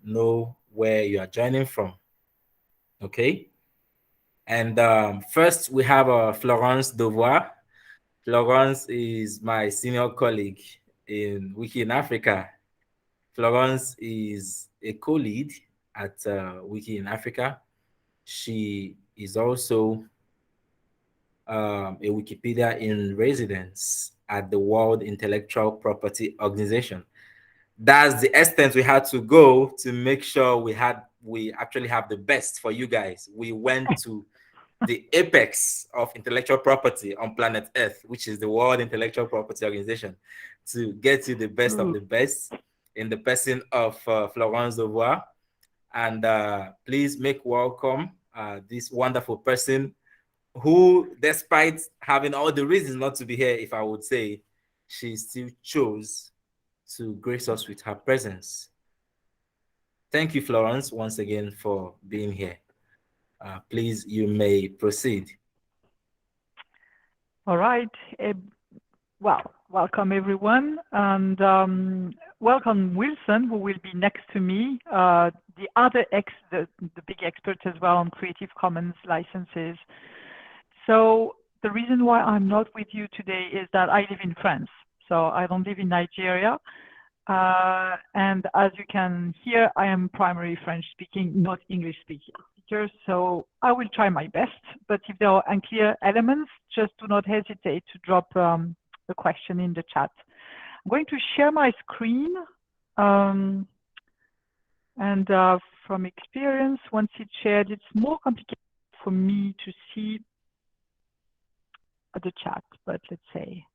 know where you are joining from. Okay. And first, we have Florence Devoir. Florence is my senior colleague in Wiki in Africa. Florence is a co-lead at Wiki in Africa. She is also a Wikipedia in residence at the World Intellectual Property Organization. That's the extent we had to go to make sure we actually have the best for you guys. We went to the apex of intellectual property on planet Earth, which is the World Intellectual Property Organization, to get you the best of the best in the person of Florence Devoir. And please make welcome this wonderful person who, despite having all the reasons not to be here, if I would say, she still chose to grace us with her presence. Thank you, Florence, once again for being here. Please, you may proceed. All right. Well, welcome everyone, and welcome Wilson, who will be next to me, the other the big expert as well on Creative Commons licenses. So the reason why I'm not with you today is that I live in France, so I don't live in Nigeria. And as you can hear, I am primarily French speaking, not English speaking. So I will try my best, but if there are unclear elements, just do not hesitate to drop the question in the chat. I'm going to share my screen, and from experience, once it's shared, it's more complicated for me to see the chat, but let's say.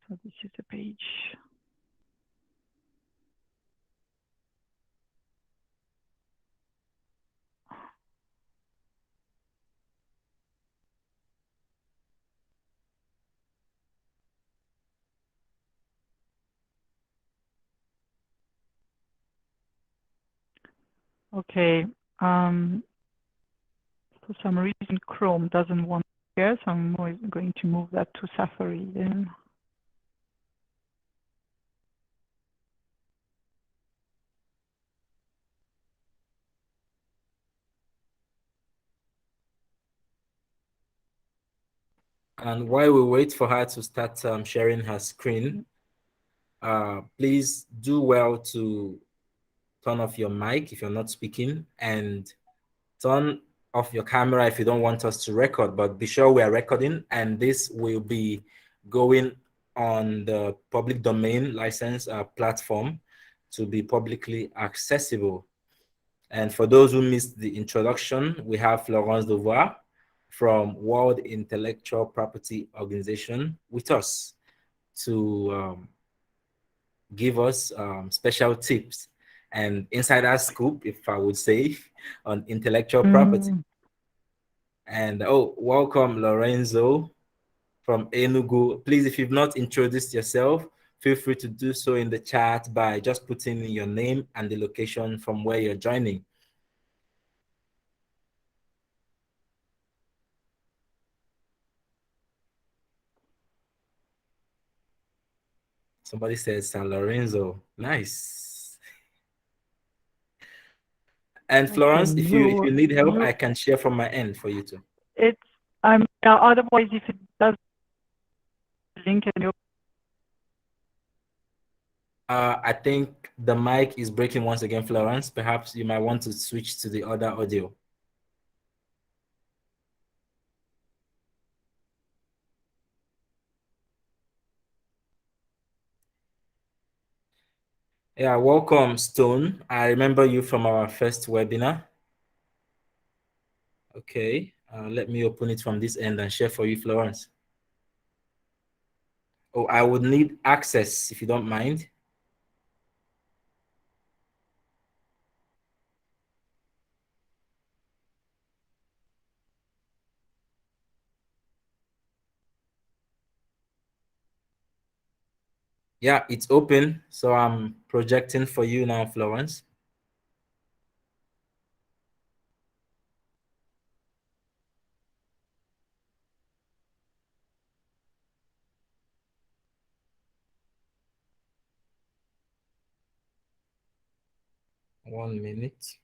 So this is the page. Okay. For some reason, Chrome doesn't want to share, so I'm going to move that to Safari then. And while we wait for her to start sharing her screen, please do well to turn off your mic if you're not speaking, and turn off your camera if you don't want us to record, but be sure we are recording, and this will be going on the public domain license platform to be publicly accessible. And for those who missed the introduction, we have Florence Devoir from World Intellectual Property Organization with us to give us special tips and insider scoop, if I would say, on intellectual property. And welcome Lorenzo from Enugu. Please, if you've not introduced yourself, feel free to do so in the chat by just putting in your name and the location from where you're joining. Somebody says San Lorenzo. Nice. And Florence, if you need help, I can share from my end for you too. It's otherwise if it does link in your I think the mic is breaking once again, Florence. Perhaps you might want to switch to the other audio. Yeah, welcome, Stone. I remember you from our first webinar. Okay, let me open it from this end and share for you, Florence. Oh, I would need access if you don't mind. Yeah, it's open. So I'm projecting for you now, Florence. 1 minute.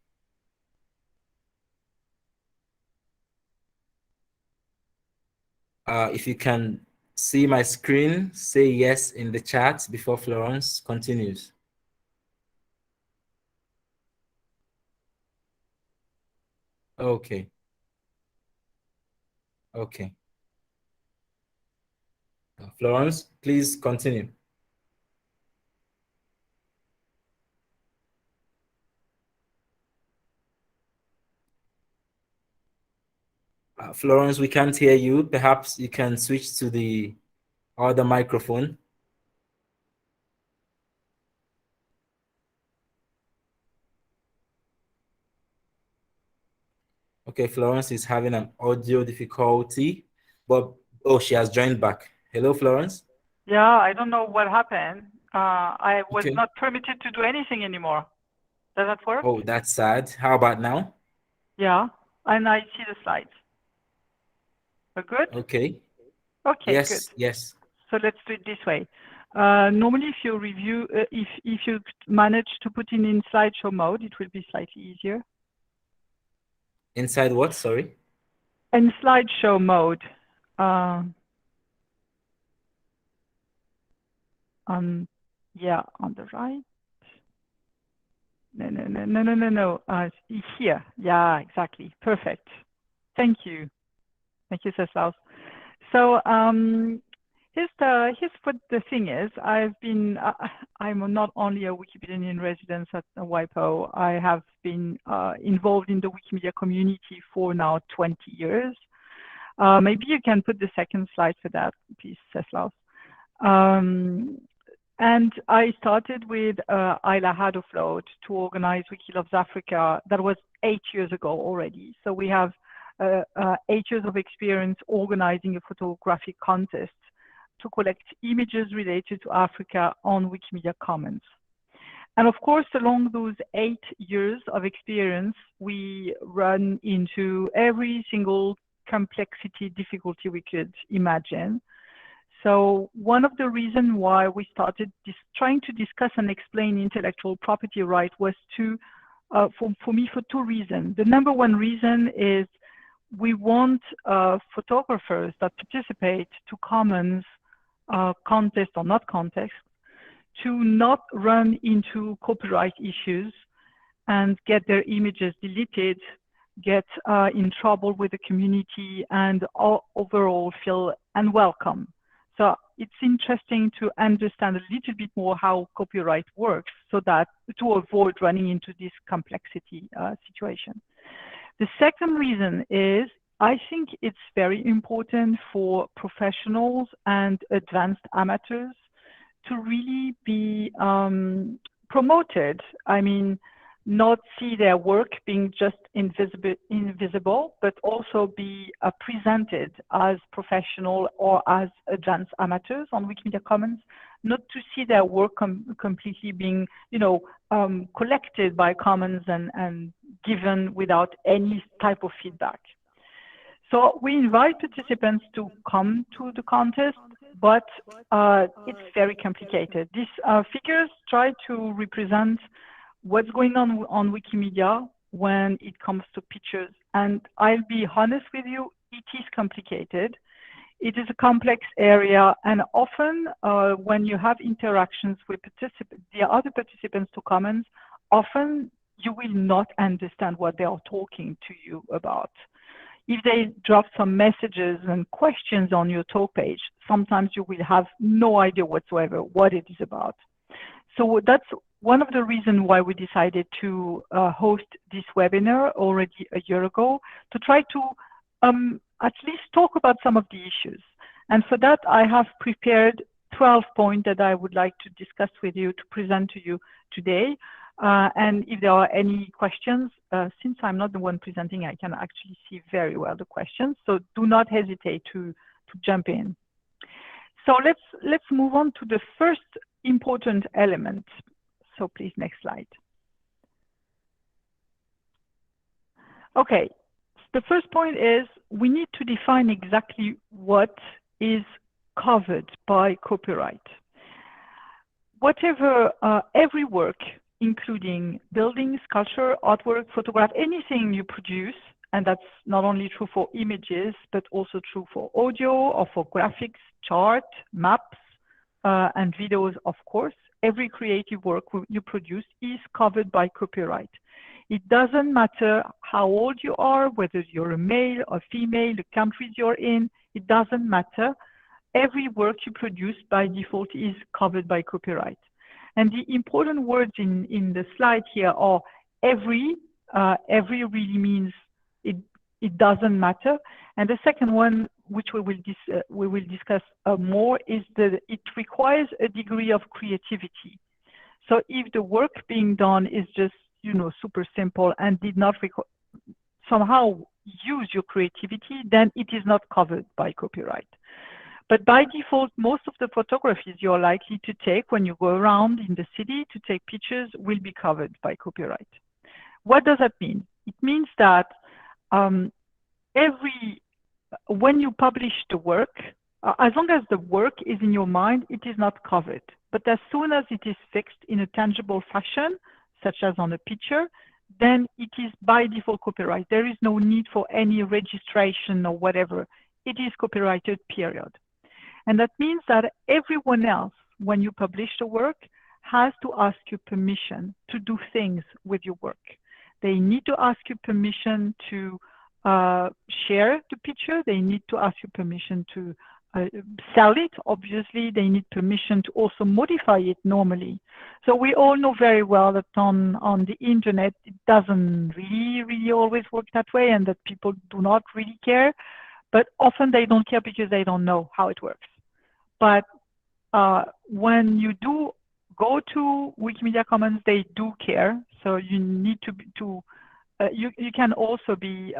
If you can see my screen, say yes in the chat before Florence continues. Okay. Okay. Florence, please continue. Florence, we can't hear you. Perhaps you can switch to the other microphone. Okay, Florence is having an audio difficulty, but oh, she has joined back. Hello, Florence. Yeah, I don't know what happened. I was Okay. not permitted to do anything anymore. Does that work? Oh, that's sad. How about now? Yeah, and I see the slides. Good? Okay. Okay, good. Yes, yes. So let's do it this way. Normally, if you review, if you manage to put in slideshow mode, it will be slightly easier. Inside what? Sorry. In slideshow mode, yeah, on the right. No. Here. Yeah, exactly. Perfect. Thank you. Thank you, Ceslaus. So here's what the thing is. I'm not only a Wikipedian in residence at WIPO. I have been involved in the Wikimedia community for now 20 years. Maybe you can put the second slide for that, please, Ceslaus. And I started with Ayla Hadofloat to organize Wiki Loves Africa. That was 8 years ago already. So we have 8 years of experience organizing a photographic contest to collect images related to Africa on Wikimedia Commons. And of course, along those 8 years of experience, we run into every single complexity, difficulty we could imagine. So one of the reasons why we started trying to discuss and explain intellectual property right was for me, for two reasons. The number one reason is we want photographers that participate to Commons contest or not contest to not run into copyright issues and get their images deleted, get in trouble with the community, and overall feel unwelcome. So it's interesting to understand a little bit more how copyright works so that to avoid running into this complexity situation. The second reason is I think it's very important for professionals and advanced amateurs to really be promoted. I mean, not see their work being just invisible, but also be presented as professional or as advanced amateurs on Wikimedia Commons, not to see their work completely being, collected by Commons and given without any type of feedback. So we invite participants to come to the contest, but it's very complicated. These figures try to represent what's going on Wikimedia when it comes to pictures. And I'll be honest with you, it is complicated. It is a complex area, and often when you have interactions with the other participants to Commons, often you will not understand what they are talking to you about. If they drop some messages and questions on your talk page, sometimes you will have no idea whatsoever what it is about. So that's one of the reasons why we decided to host this webinar already a year ago, to try to at least talk about some of the issues. And for that, I have prepared 12 points that I would like to discuss with you, to present to you today. And if there are any questions, since I'm not the one presenting, I can actually see very well the questions. So do not hesitate to jump in. So let's move on to the first important element. So please, next slide. Okay, the first point is we need to define exactly what is covered by copyright. Whatever, every work including buildings, sculpture, artwork, photograph, anything you produce. And that's not only true for images, but also true for audio or for graphics, chart, maps, and videos, of course. Every creative work you produce is covered by copyright. It doesn't matter how old you are, whether you're a male or female, the countries you're in, it doesn't matter. Every work you produce by default is covered by copyright. And the important words in the slide here are every. Every really means it doesn't matter. And the second one, which we will discuss more, is that it requires a degree of creativity. So if the work being done is just, super simple and did not somehow use your creativity, then it is not covered by copyright. But by default, most of the photographies you're likely to take when you go around in the city to take pictures will be covered by copyright. What does that mean? It means that when you publish the work, as long as the work is in your mind, it is not covered. But as soon as it is fixed in a tangible fashion, such as on a picture, then it is by default copyright. There is no need for any registration or whatever. It is copyrighted, period. And that means that everyone else, when you publish the work, has to ask you permission to do things with your work. They need to ask you permission to share the picture. They need to ask you permission to sell it. Obviously, they need permission to also modify it normally. So we all know very well that on the internet, it doesn't really always work that way, and that people do not really care. But often they don't care because they don't know how it works. But when you do go to Wikimedia Commons, they do care. So you need you can also be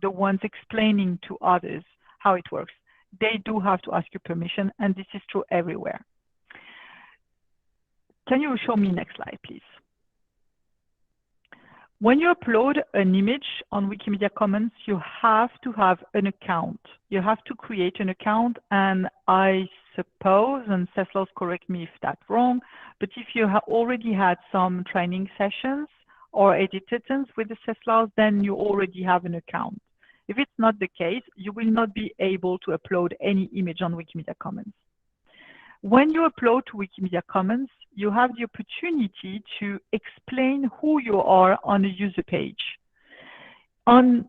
the ones explaining to others how it works. They do have to ask you permission, and this is true everywhere. Can you show me next slide, please? When you upload an image on Wikimedia Commons, you have to have an account. You have to create an account, and I suppose, and Cecil, correct me if that's wrong, but if you have already had some training sessions or editations with the Cecil, then you already have an account. If it's not the case, you will not be able to upload any image on Wikimedia Commons. When you upload to Wikimedia Commons, you have the opportunity to explain who you are on a user page. On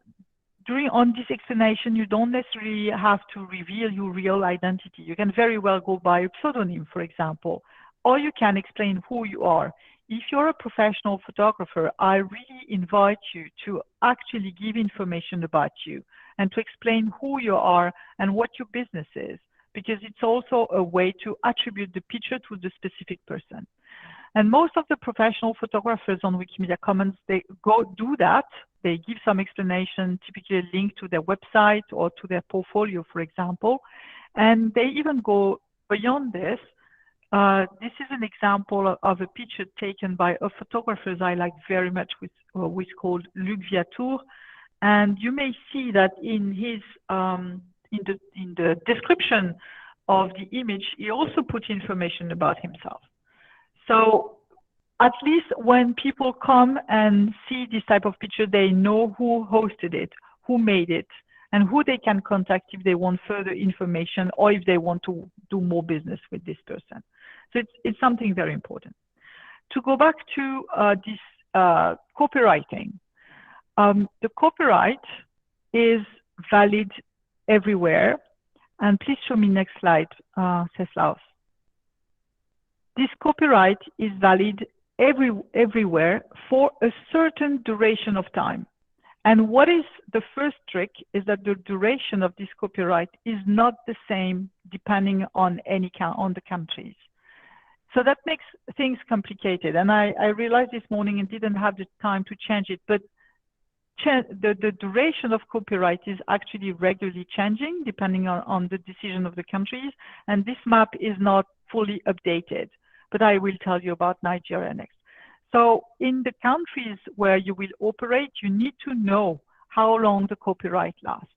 this explanation, you don't necessarily have to reveal your real identity. You can very well go by a pseudonym, for example, or you can explain who you are. If you're a professional photographer, I really invite you to actually give information about you and to explain who you are and what your business is, because it's also a way to attribute the picture to the specific person. And most of the professional photographers on Wikimedia Commons, they do that. They give some explanation, typically a link to their website or to their portfolio, for example. And they even go beyond this. This is an example of a picture taken by a photographer I like very much, which is called Luc Viatour. And you may see that in his in the description of the image, he also put information about himself. So at least when people come and see this type of picture, they know who hosted it, who made it, and who they can contact if they want further information or if they want to do more business with this person. So it's something very important. To go back to this copywriting, the copyright is valid everywhere. And please show me next slide, Ceslaus. This copyright is valid everywhere for a certain duration of time. And what is the first trick is that the duration of this copyright is not the same depending on the countries. So that makes things complicated. And I realized this morning and didn't have the time to change it, but the duration of copyright is actually regularly changing depending on the decision of the countries. And this map is not fully updated, but I will tell you about Nigeria next. So in the countries where you will operate, you need to know how long the copyright lasts.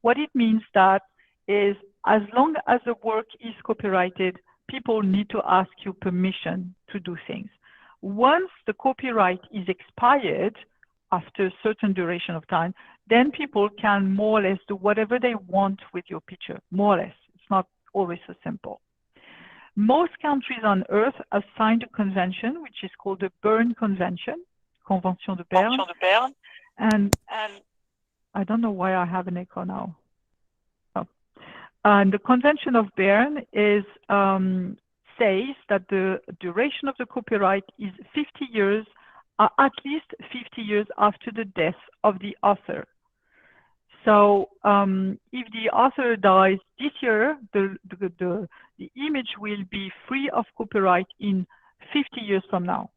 What it means that is as long as the work is copyrighted, people need to ask you permission to do things. Once the copyright is expired, after a certain duration of time, then people can more or less do whatever they want with your picture, more or less. It's not always so simple. Most countries on Earth have signed a convention, which is called the Berne Convention, Convention de Berne. And I don't know why I have an echo now. Oh. And the Convention of Berne is says that the duration of the copyright is 50 years, at least 50 years after the death of the author. So if the author dies this year, the image will be free of copyright in 50 years from now.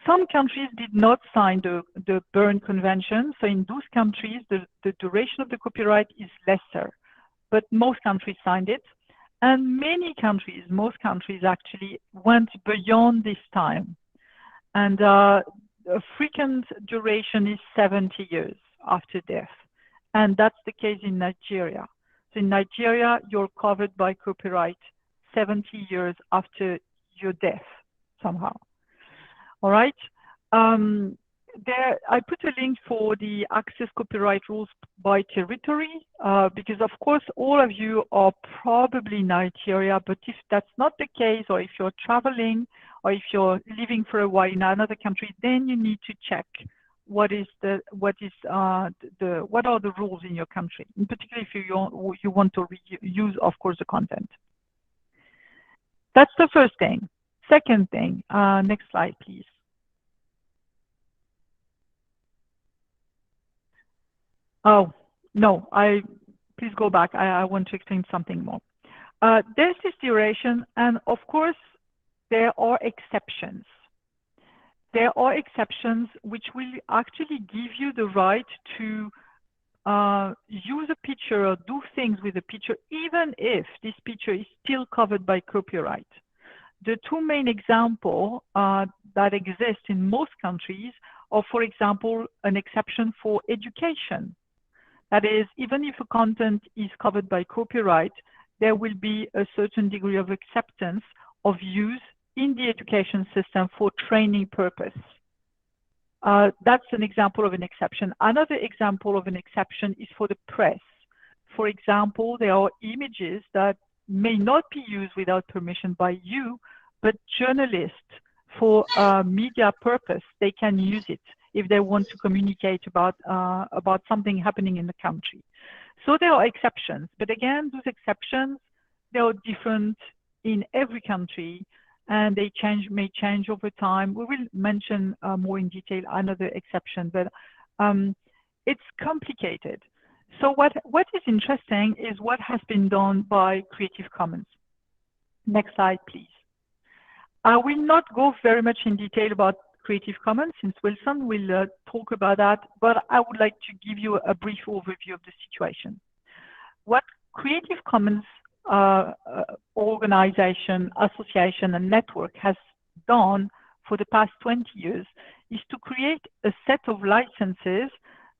Some countries did not sign the Berne Convention, so in those countries, the duration of the copyright is lesser, but most countries signed it. And many countries, most countries actually went beyond this time. And a frequent duration is 70 years after death. And that's the case in Nigeria. So in Nigeria, you're covered by copyright 70 years after your death, somehow. All right. There, I put a link for the access copyright rules by territory, because of course, all of you are probably in Nigeria, but if that's not the case, or if you're traveling, or if you're living for a while in another country, then you need to check what are the rules in your country, in particular if you want to use, of course, the content. That's the first thing. Second thing, next slide, please. Oh, no, please go back. I want to explain something more. There's this duration, and of course, there are exceptions. There are exceptions which will actually give you the right to use a picture or do things with a picture, even if this picture is still covered by copyright. The two main examples that exist in most countries are, for example, an exception for education. That is, even if a content is covered by copyright, there will be a certain degree of acceptance of use in the education system for training purpose. That's an example of an exception. Another example of an exception is for the press. For example, there are images that may not be used without permission by you, but journalists for media purpose, they can use it if they want to communicate about something happening in the country. So there are exceptions, but again, those exceptions, they are different in every country, and they may change over time. We will mention more in detail another exception, but it's complicated. So what is interesting is what has been done by Creative Commons. Next slide, please. I will not go very much in detail about Creative Commons, since Wilson will talk about that, but I would like to give you a brief overview of the situation. What Creative Commons organization, association, and network has done for the past 20 years is to create a set of licenses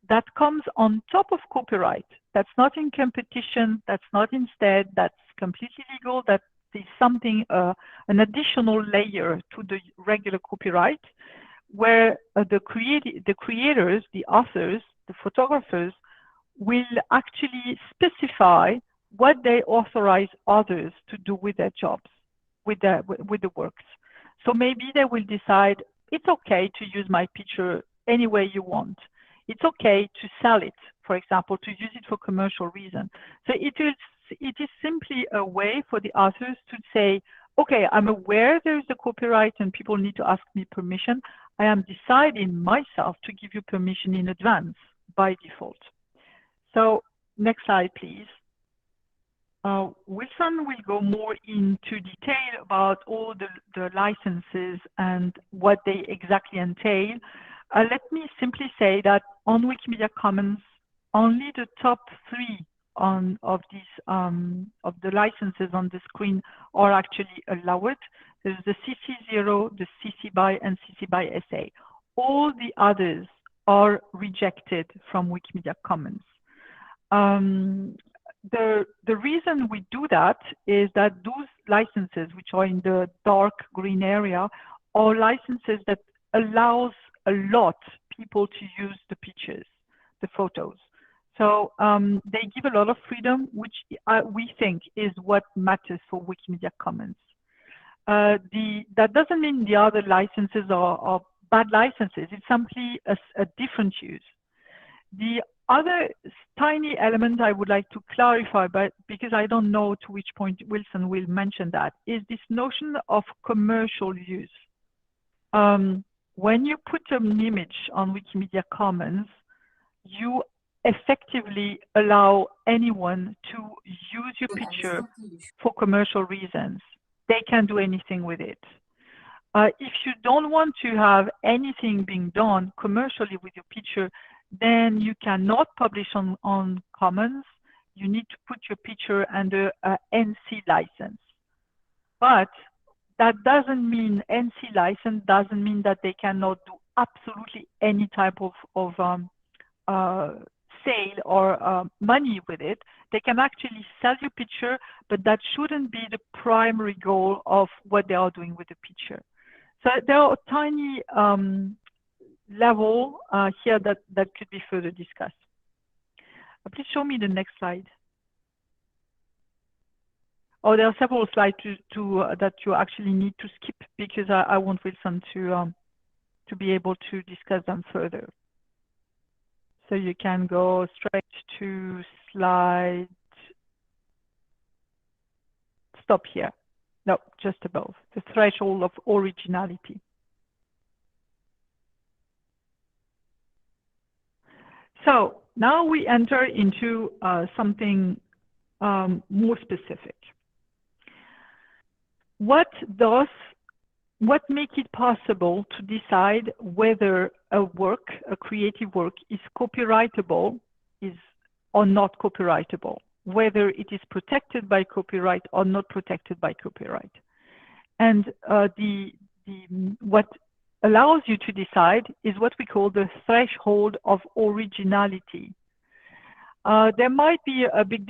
that comes on top of copyright. That's not in competition, that's not instead, that's completely legal, that is something, an additional layer to the regular copyright, where the creators, the authors, the photographers will actually specify what they authorize others to do with their jobs, with the works. So maybe they will decide, it's okay to use my picture any way you want. It's okay to sell it, for example, to use it for commercial reasons. So it is simply a way for the authors to say, okay, I'm aware there is a copyright and people need to ask me permission. I am deciding myself to give you permission in advance by default. So next slide, please. Wilson will go more into detail about all the licenses and what they exactly entail. Let me simply say that on Wikimedia Commons, only the top 3 of the licenses on the screen are actually allowed. There's the CC0, the CC BY, and CC BY SA. All the others are rejected from Wikimedia Commons. The reason we do that is that those licenses, which are in the dark green area, are licenses that allows a lot people to use the pictures, the photos. So they give a lot of freedom, which we think is what matters for Wikimedia Commons. That doesn't mean the other licenses are bad licenses. It's simply a different use. The other tiny element I would like to clarify, but because I don't know to which point Wilson will mention that, is this notion of commercial use. When you put an image on Wikimedia Commons, you effectively allow anyone to use your picture for commercial reasons. They can do anything with it. If you don't want to have anything being done commercially with your picture, then you cannot publish on Commons. You need to put your picture under a NC license. But that doesn't mean NC license doesn't mean that they cannot do absolutely any type of sale or money with it. They can actually sell your picture, but that shouldn't be the primary goal of what they are doing with the picture. So there are a tiny level here that could be further discussed. Please show me the next slide. Oh, there are several slides that you actually need to skip because I want Wilson to be able to discuss them further. So you can go straight to slide. Stop here. No, just above the threshold of originality. So now we enter into something more specific. What makes it possible to decide whether a work, a creative work, is copyrightable or not copyrightable, whether it is protected by copyright or not protected by copyright? And what allows you to decide is what we call the threshold of originality. There might be a big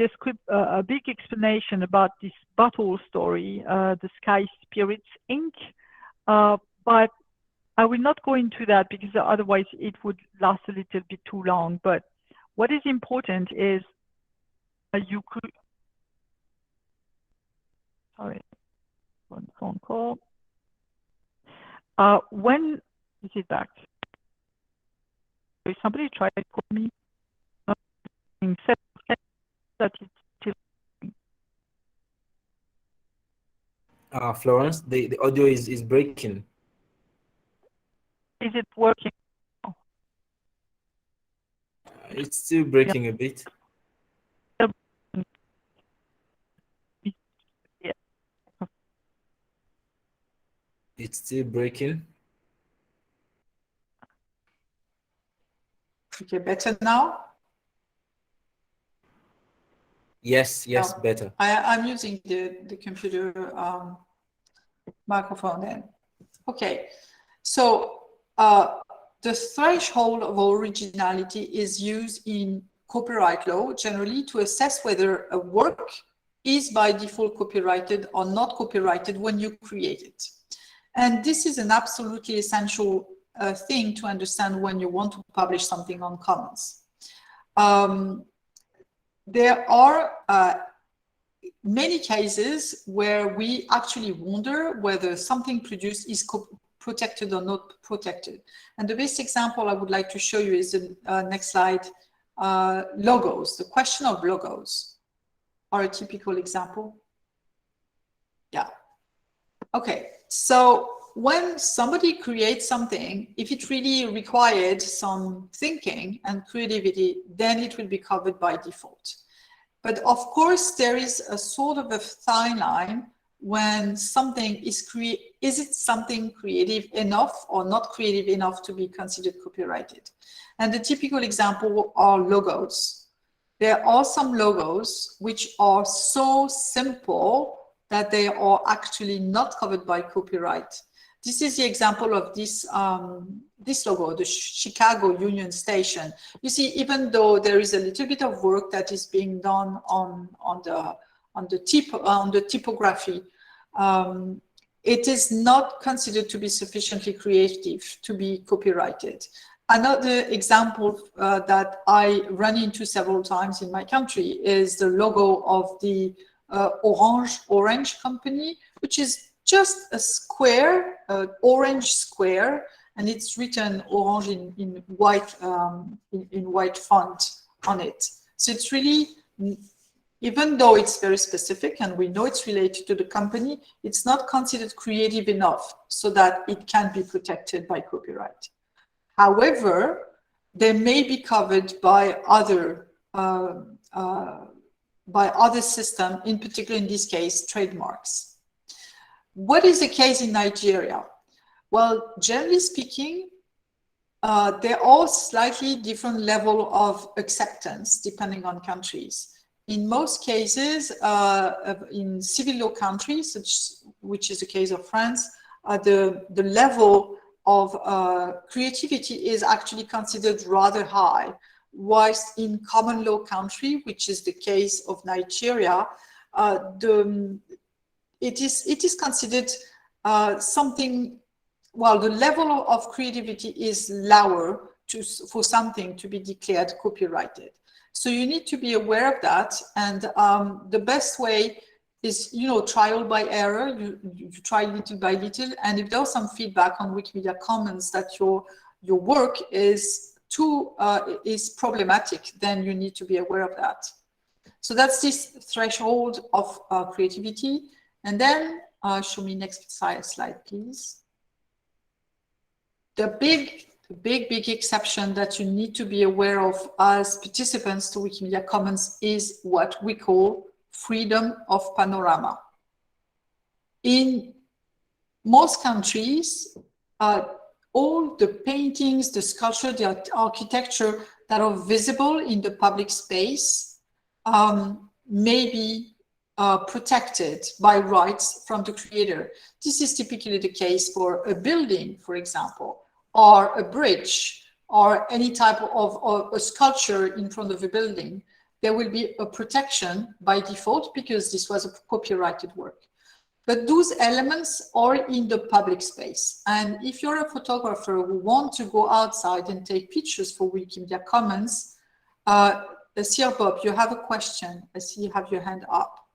explanation about this bottle story, the Sky Spirits Inc., but I will not go into that because otherwise it would last a little bit too long. But what is important is you could, sorry, one phone call. When is it back? Somebody tried to call me. That it's still. Florence, the audio is breaking. Is it working? It's still breaking a bit. Yeah. It's still breaking. Okay, better now? Yes, No, better. I'm using the computer microphone then. Okay, so the threshold of originality is used in copyright law generally to assess whether a work is by default copyrighted or not copyrighted when you create it. And this is an absolutely essential thing to understand when you want to publish something on Commons. There are many cases where we actually wonder whether something produced is protected or not protected. And the best example I would like to show you is the next slide, logos. The question of logos are a typical example. Yeah. Okay, so when somebody creates something, if it really required some thinking and creativity, then it will be covered by default. But of course, there is a sort of a fine line when something is it something creative enough or not creative enough to be considered copyrighted? And the typical example are logos. There are some logos which are so simple that they are actually not covered by copyright. This is the example of this, this logo, the Chicago Union Station. You see, even though there is a little bit of work that is being done on the typography, it is not considered to be sufficiently creative to be copyrighted. Another example that I run into several times in my country is the logo of the Orange company, which is just a square, orange square, and it's written orange in white white font on it. So it's really, even though it's very specific and we know it's related to the company, it's not considered creative enough so that it can be protected by copyright. However, they may be covered by other systems, in particular in this case, trademarks. What is the case in Nigeria? Well, generally speaking, there are slightly different level of acceptance depending on countries. In most cases, in civil law countries, which is the case of France, the level of creativity is actually considered rather high, whilst in common law country, which is the case of Nigeria, it is considered something. Well, the level of creativity is lower for something to be declared copyrighted. So you need to be aware of that. And the best way is, trial by error. You try little by little. And if there's some feedback on Wikimedia Commons that your work is problematic, then you need to be aware of that. So that's this threshold of creativity. And then show me next slide, please. The big exception that you need to be aware of as participants to Wikimedia Commons is what we call freedom of panorama. In most countries, all the paintings, the sculpture, the architecture that are visible in the public space may be protected by rights from the creator. This is typically the case for a building, for example, or a bridge, or any type of a sculpture in front of a building. There will be a protection by default because this was a copyrighted work. But those elements are in the public space. And if you're a photographer who wants to go outside and take pictures for Wikimedia Commons, Sir Bob, you have a question. I see you have your hand up.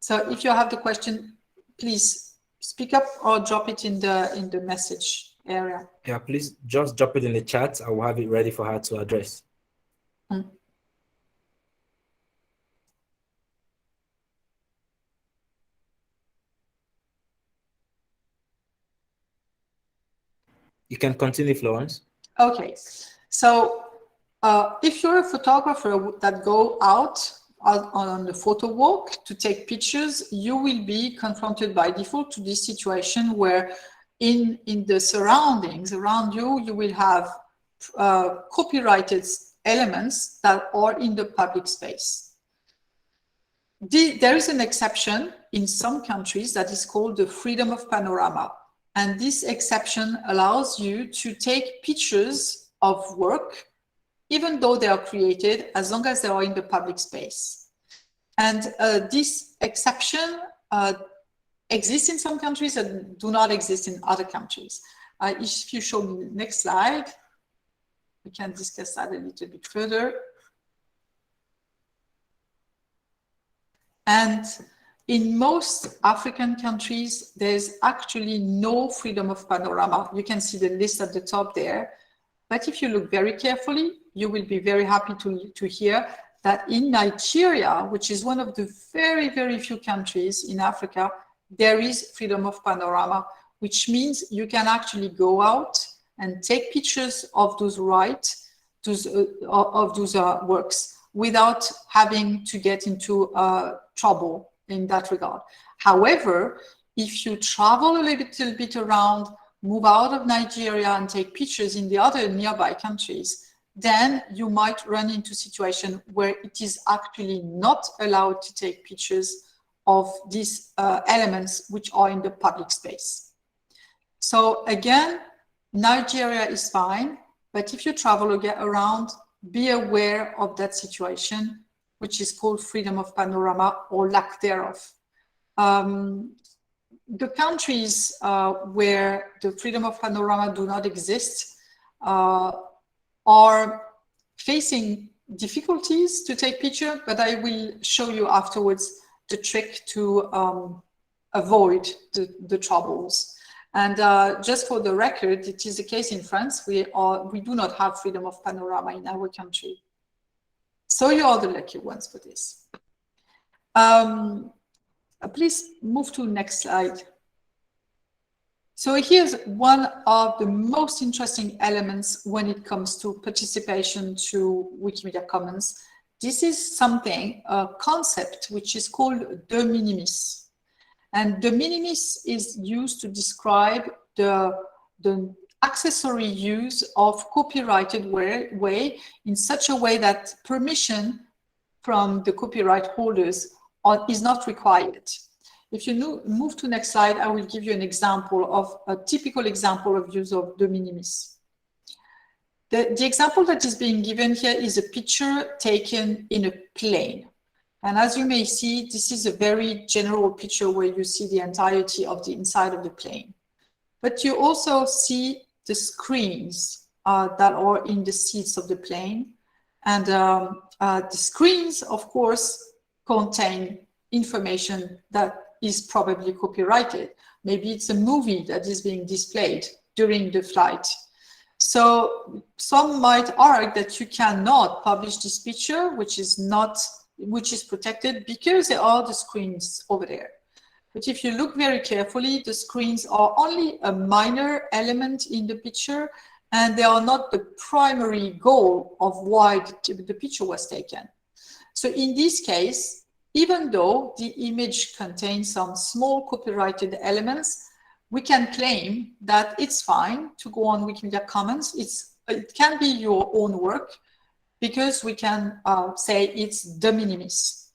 So if you have the question, please speak up or drop it in the message area. Yeah, please just drop it in the chat. I will have it ready for her to address. You can continue, Florence. Okay, so if you're a photographer that go out on the photo walk to take pictures, you will be confronted by default to this situation where in the surroundings around you, you will have copyrighted elements that are in the public space. There is an exception in some countries that is called the freedom of panorama. And this exception allows you to take pictures of work, even though they are created, as long as they are in the public space. And this exception exists in some countries and do not exist in other countries. If you show me the next slide, we can discuss that a little bit further. And in most African countries, there's actually no freedom of panorama. You can see the list at the top there. But if you look very carefully, you will be very happy to hear that in Nigeria, which is one of the very, very few countries in Africa, there is freedom of panorama, which means you can actually go out and take pictures of those works without having to get into trouble in that regard. However, if you travel a little bit around, move out of Nigeria and take pictures in the other nearby countries, then you might run into a situation where it is actually not allowed to take pictures of these elements which are in the public space. So again, Nigeria is fine, but if you travel around, be aware of that situation, which is called freedom of panorama or lack thereof. the countries where the freedom of panorama do not exist are facing difficulties to take picture, but I will show you afterwards the trick to avoid the troubles. And just for the record, it is the case in France. We do not have freedom of panorama in our country. So you are the lucky ones for this. Please move to the next slide. So here's one of the most interesting elements when it comes to participation to Wikimedia Commons. This is something, a concept, which is called de minimis. And de minimis is used to describe the accessory use of copyrighted way in such a way that permission from the copyright holders is not required. If you move to next slide, I will give you an example of a typical example of use of de minimis. The example that is being given here is a picture taken in a plane. And as you may see, this is a very general picture where you see the entirety of the inside of the plane. But you also see the screens that are in the seats of the plane. And the screens, of course, contain information that is probably copyrighted. Maybe it's a movie that is being displayed during the flight. So some might argue that you cannot publish this picture, which is protected because there are the screens over there. But if you look very carefully, the screens are only a minor element in the picture, and they are not the primary goal of why the picture was taken. So in this case, even though the image contains some small copyrighted elements, we can claim that it's fine to go on Wikimedia Commons. It can be your own work because we can say it's de minimis.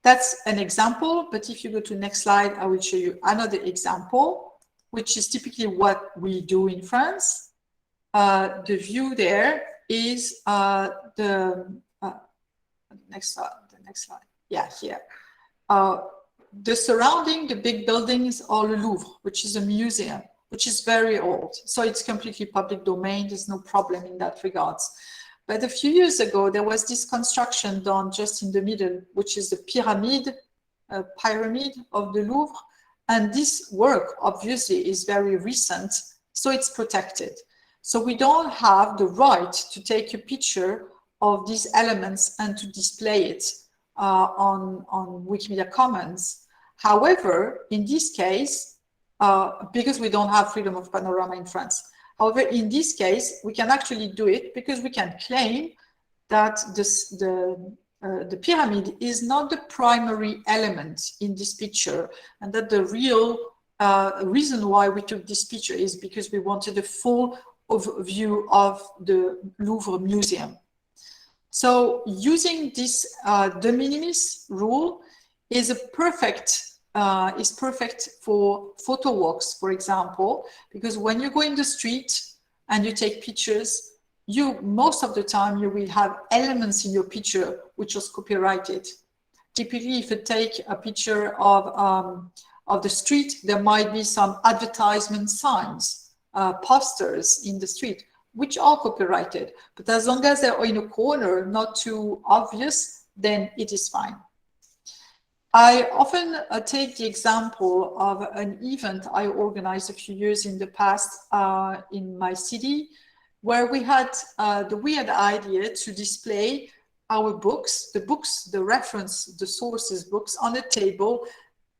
That's an example, but if you go to the next slide, I will show you another example, which is typically what we do in France. The view there is the next slide. Yeah, here. The surrounding the big buildings are the Louvre, which is a museum, which is very old. So it's completely public domain. There's no problem in that regards. But a few years ago, there was this construction done just in the middle, which is the pyramid of the Louvre. And this work, obviously, is very recent, so it's protected. So we don't have the right to take a picture of these elements and to display it on Wikimedia Commons. However, in this case, because we don't have freedom of panorama in France, however, in this case, we can actually do it because we can claim that the pyramid is not the primary element in this picture, and that the real reason why we took this picture is because we wanted a full overview of the Louvre Museum. So using this de minimis rule is perfect for photo walks, for example, because when you go in the street and you take pictures, most of the time you will have elements in your picture which is copyrighted. Typically, if you take a picture of the street, there might be some advertisement signs, posters in the street, which are copyrighted. But as long as they're in a corner, not too obvious, then it is fine. I often take the example of an event I organized a few years in the past in my city, where we had the weird idea to display our books, the reference, the sources books on a table,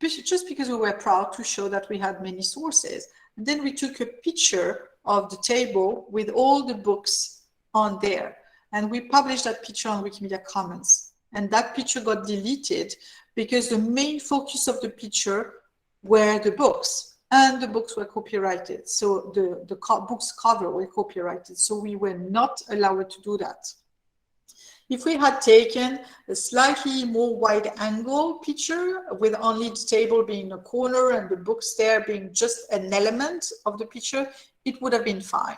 just because we were proud to show that we had many sources. And then we took a picture of the table with all the books on there. And we published that picture on Wikimedia Commons. And that picture got deleted because the main focus of the picture were the books, and the books were copyrighted. So the book's cover were copyrighted. So we were not allowed to do that. If we had taken a slightly more wide angle picture with only the table being in a corner and the books there being just an element of the picture, it would have been fine.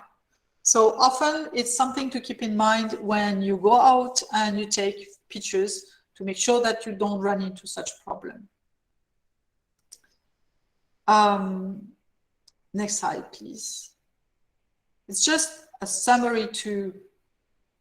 So often it's something to keep in mind when you go out and you take pictures to make sure that you don't run into such a problem. Next slide, please. It's just a summary to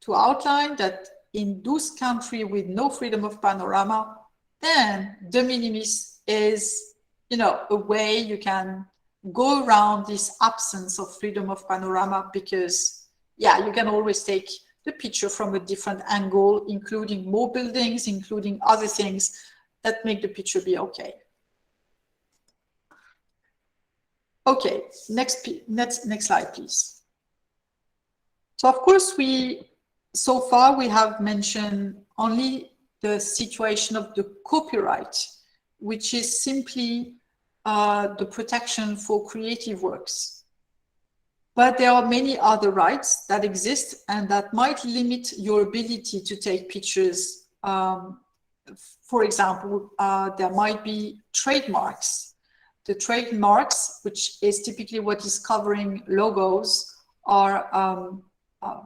outline that in those countries with no freedom of panorama, then de minimis is, you know, a way you can go around this absence of freedom of panorama, because, yeah, you can always take the picture from a different angle, including more buildings, including other things that make the picture be okay. Okay, next slide, please. So of course, so far we have mentioned only the situation of the copyright, which is simply the protection for creative works. But there are many other rights that exist and that might limit your ability to take pictures. For example, there might be trademarks. The trademarks, which is typically what is covering logos, are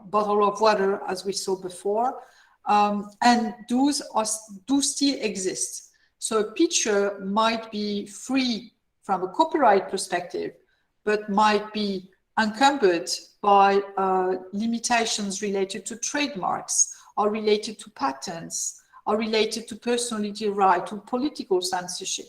bottle of water, as we saw before, and those do still exist. So a picture might be free from a copyright perspective, but might be encumbered by limitations related to trademarks, or related to patents, or related to personality right, to political censorship.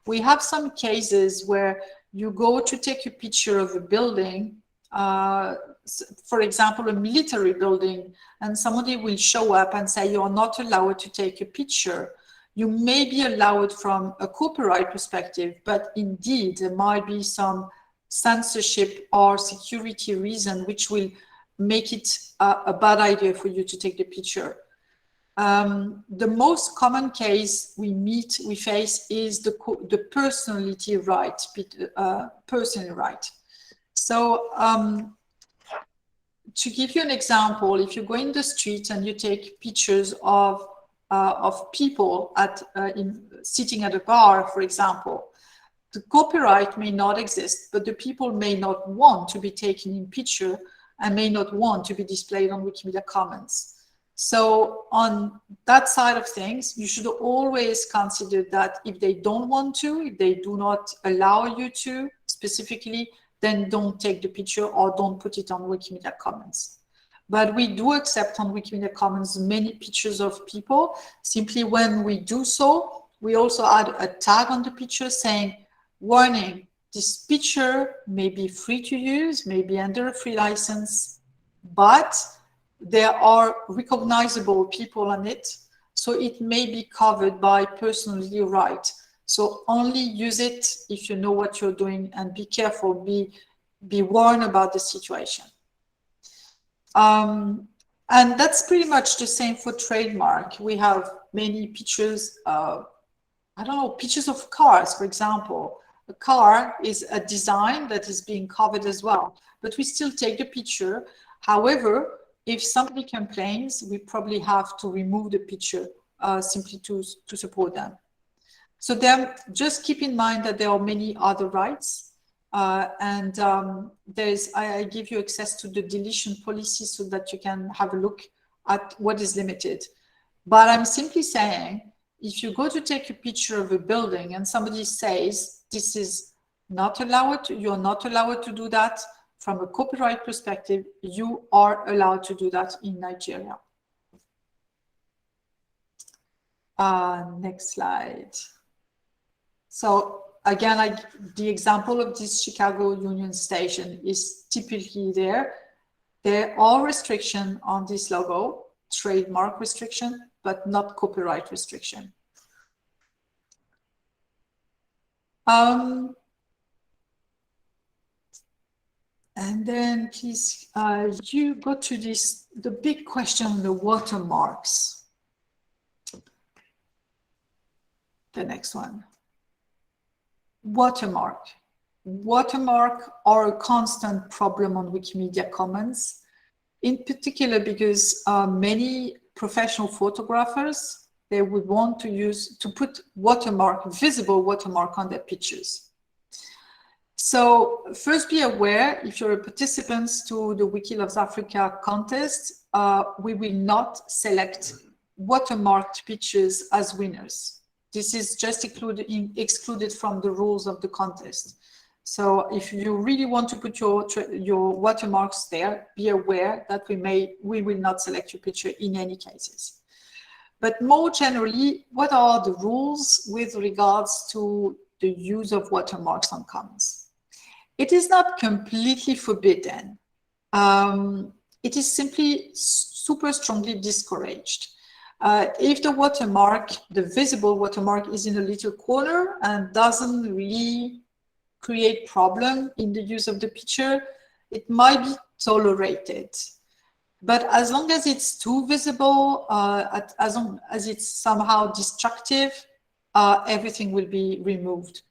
We have some cases where you go to take a picture of a building, for example, a military building, and somebody will show up and say, you're not allowed to take a picture. You may be allowed from a copyright perspective, but indeed there might be some censorship or security reason which will make it a bad idea for you to take the picture. The most common case we face is the personality right, personal right. So to give you an example, if you go in the street and you take pictures of people sitting at a bar, for example, the copyright may not exist, but the people may not want to be taken in picture and may not want to be displayed on Wikimedia Commons. So on that side of things, you should always consider that if they don't want to, if they do not allow you to specifically, then don't take the picture or don't put it on Wikimedia Commons. But we do accept on Wikimedia Commons many pictures of people. Simply when we do so, we also add a tag on the picture saying, warning, this picture may be free to use, may be under a free license, but there are recognizable people on it, so it may be covered by personality right. So only use it if you know what you're doing, and be careful, be warned about the situation. And that's pretty much the same for trademark. We have many pictures, I don't know, pictures of cars, for example. A car is a design that is being covered as well, but we still take the picture. However, if somebody complains, we probably have to remove the picture simply to support them. So then just keep in mind that there are many other rights, and I give you access to the deletion policy so that you can have a look at what is limited. But I'm simply saying, if you go to take a picture of a building and somebody says this is not allowed, you're not allowed to do that, from a copyright perspective, you are allowed to do that in Nigeria. Next slide. So again, the example of this Chicago Union Station is typically there. There are restrictions on this logo, trademark restriction, but not copyright restriction. And then please, you go to the big question, the watermarks. The next one. Watermark. Watermark are a constant problem on Wikimedia Commons, in particular because many professional photographers, they would want to put watermark, visible watermark on their pictures. So first be aware, if you're a participant to the Wiki Loves Africa contest, we will not select watermarked pictures as winners. This is just excluded from the rules of the contest. So if you really want to put your watermarks there, be aware that we will not select your picture in any cases. But more generally, what are the rules with regards to the use of watermarks on commons? It is not completely forbidden. It is simply super strongly discouraged. If the watermark, the visible watermark, is in a little corner and doesn't really create problem in the use of the picture, it might be tolerated. But as long as it's too visible, as long as it's somehow destructive, everything will be removed.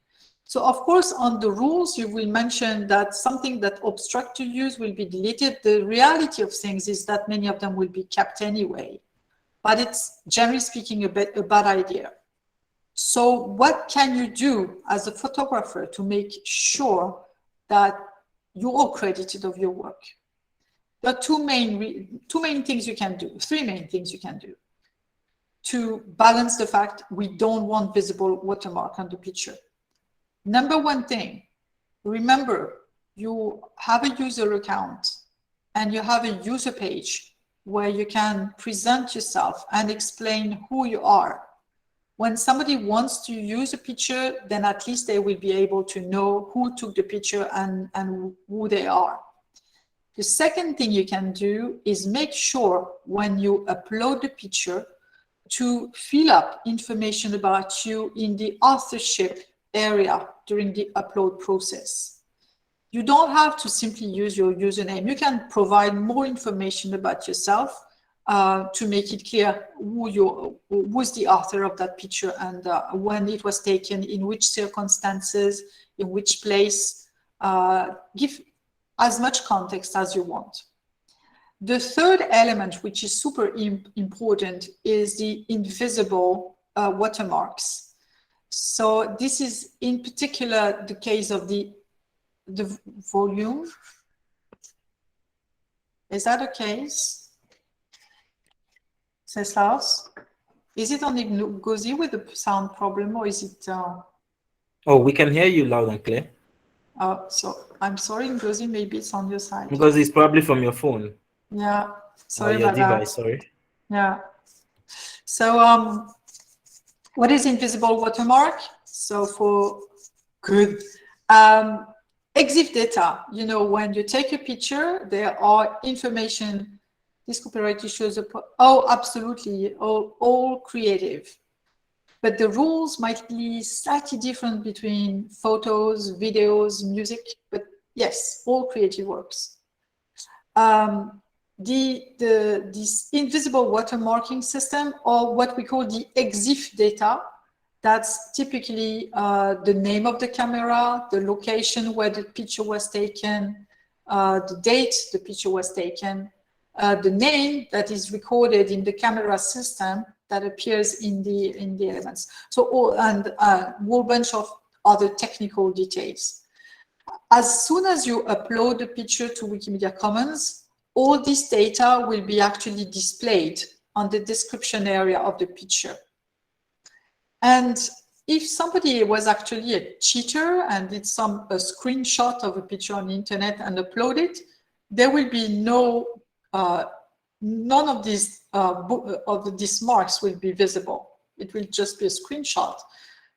So of course, on the rules, you will mention that something that obstructs your use will be deleted. The reality of things is that many of them will be kept anyway. But it's, generally speaking, a bad idea. So what can you do as a photographer to make sure that you're credited of your work? There are two main things you can do, three main things you can do to balance the fact we don't want visible watermark on the picture. Number one thing, remember, you have a user account and you have a user page where you can present yourself and explain who you are. When somebody wants to use a picture, then at least they will be able to know who took the picture and who they are. The second thing you can do is make sure when you upload the picture to fill up information about you in the authorship area during the upload process. You don't have to simply use your username. You can provide more information about yourself to make it clear who's the author of that picture and when it was taken, in which circumstances, in which place. Give as much context as you want. The third element, which is super important, is the invisible watermarks. So this is in particular the case of the volume. Is that a case? Ceslaus? Is it only Ngozi with the sound problem, or is it? Oh, we can hear you loud and clear. So I'm sorry, Ngozi, maybe it's on your side. Because it's probably from your phone. Yeah, sorry or your about device, that. sorry. Yeah. So what is invisible watermark? So for good. EXIF data, you know, when you take a picture, there are information. This copyright issues, oh, absolutely, all creative. But the rules might be slightly different between photos, videos, music, but yes, all creative works. This invisible watermarking system, or what we call the EXIF data, that's typically the name of the camera, the location where the picture was taken, the date the picture was taken, the name that is recorded in the camera system that appears in the elements. So, and a whole bunch of other technical details. As soon as you upload the picture to Wikimedia Commons, all this data will be actually displayed on the description area of the picture. And if somebody was actually a cheater and did a screenshot of a picture on the internet and upload it, there will be none of these marks will be visible. It will just be a screenshot.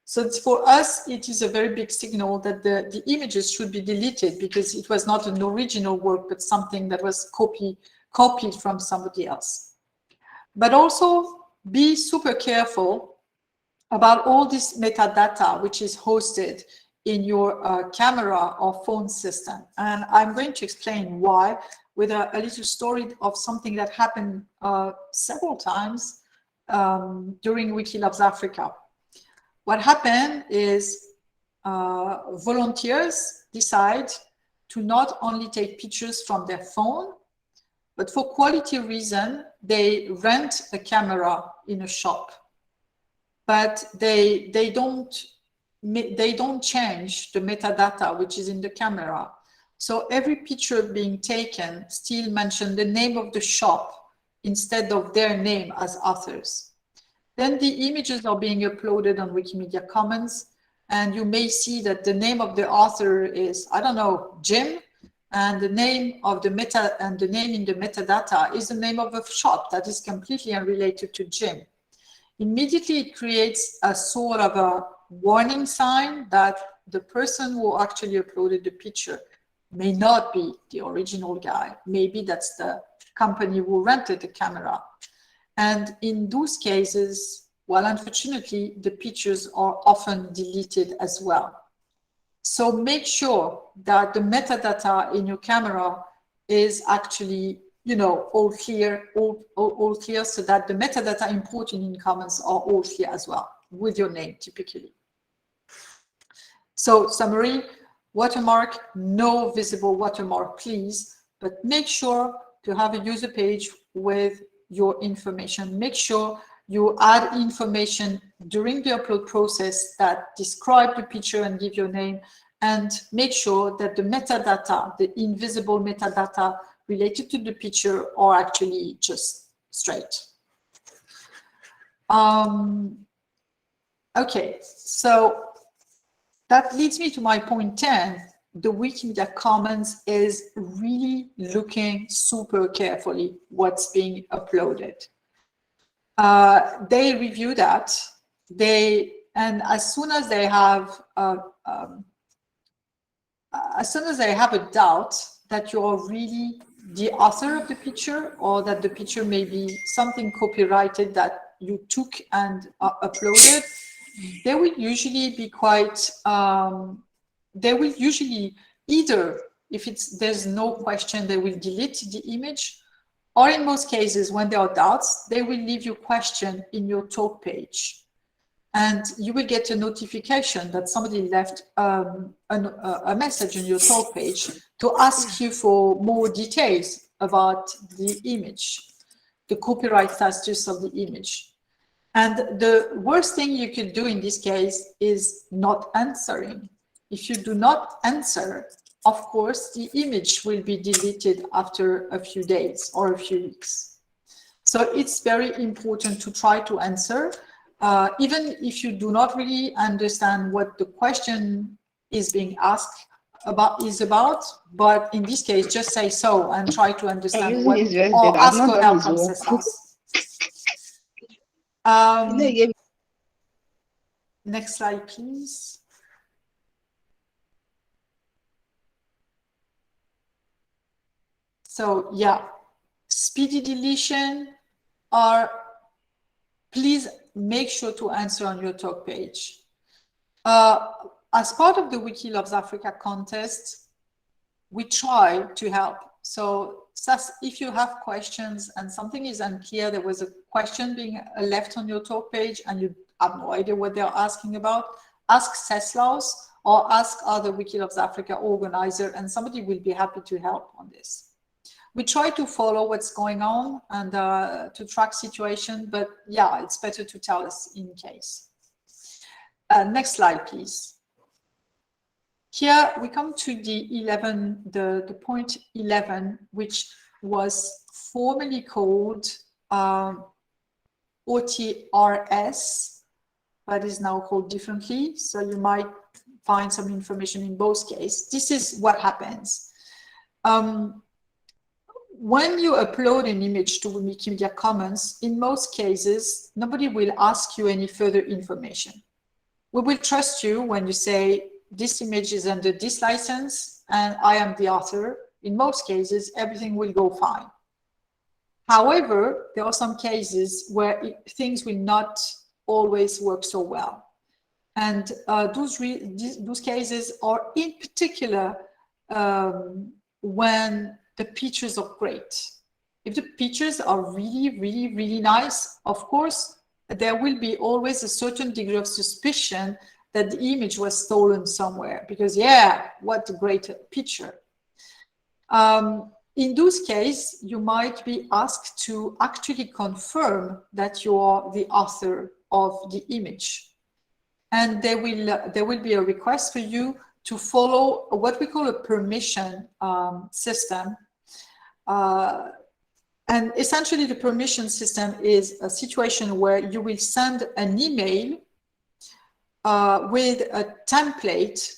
So for us, it is a very big signal that the images should be deleted because it was not an original work, but something that was copied from somebody else. But also be super careful about all this metadata, which is hosted in your camera or phone system. And I'm going to explain why with a little story of something that happened several times during Wiki Loves Africa. What happened is volunteers decide to not only take pictures from their phone, but for quality reason, they rent a camera in a shop. But they don't change the metadata which is in the camera. So every picture being taken still mentions the name of the shop instead of their name as authors. Then the images are being uploaded on Wikimedia Commons, and you may see that the name of the author is, I don't know, Jim, and the name of the meta and the name in the metadata is the name of a shop that is completely unrelated to Jim. Immediately it creates a sort of a warning sign that the person who actually uploaded the picture may not be the original guy. Maybe that's the company who rented the camera. And in those cases, well, unfortunately, the pictures are often deleted as well. So make sure that the metadata in your camera is actually, you know, all clear, all clear, so that the metadata imported in Commons are all clear as well, with your name typically. So summary, watermark, no visible watermark, please, but make sure to have a user page with your information. Make sure you add information during the upload process that describe the picture and give your name, and make sure that the metadata, the invisible metadata related to the picture are actually just straight. Okay, so that leads me to my point 10. The Wikimedia Commons is really looking super carefully what's being uploaded. They review that. And as soon as they have a doubt that you are really the author of the picture, or that the picture may be something copyrighted that you took and uploaded, they will usually be quite, they will usually either, if there's no question, they will delete the image, or in most cases, when there are doubts, they will leave you a question in your talk page. And you will get a notification that somebody left a message on your talk page to ask you for more details about the image, the copyright status of the image. And the worst thing you could do in this case is not answering. If you do not answer, of course, the image will be deleted after a few days or a few weeks. So it's very important to try to answer, even if you do not really understand what the question is being asked about, but in this case, just say so and try to understand what, or ask for help from CESAS. Next slide, please. So yeah, speedy deletion, or please make sure to answer on your talk page. As part of the Wiki Loves Africa contest, we try to help. So if you have questions and something is unclear, there was a question being left on your talk page and you have no idea what they're asking about, ask CESLAUS or ask other Wiki Loves Africa organizer, and somebody will be happy to help on this. We try to follow what's going on and to track situation, but yeah, it's better to tell us in case. Next slide, please. Here we come to the point 11, which was formerly called OTRS, but is now called differently. So you might find some information in both cases. This is what happens. When you upload an image to Wikimedia Commons, in most cases, nobody will ask you any further information. We will trust you when you say, this image is under this license and I am the author. In most cases, everything will go fine. However, there are some cases where things will not always work so well. And those cases are in particular when the pictures are great. If the pictures are really, really, really nice, of course, there will be always a certain degree of suspicion that the image was stolen somewhere, because yeah, what a great picture. In those cases, you might be asked to actually confirm that you are the author of the image. And there will be a request for you to follow what we call a permission system. And essentially, the permission system is a situation where you will send an email with a template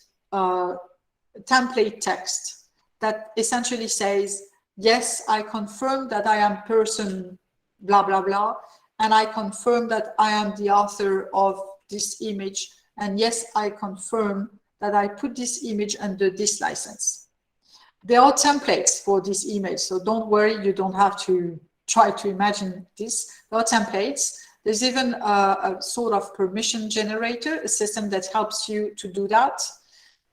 text that essentially says, yes, I confirm that I am person blah, blah, blah, and I confirm that I am the author of this image, and yes, I confirm that I put this image under this license. There are templates for this image, so don't worry, you don't have to try to imagine this. There are templates. There's even a sort of permission generator, a system that helps you to do that.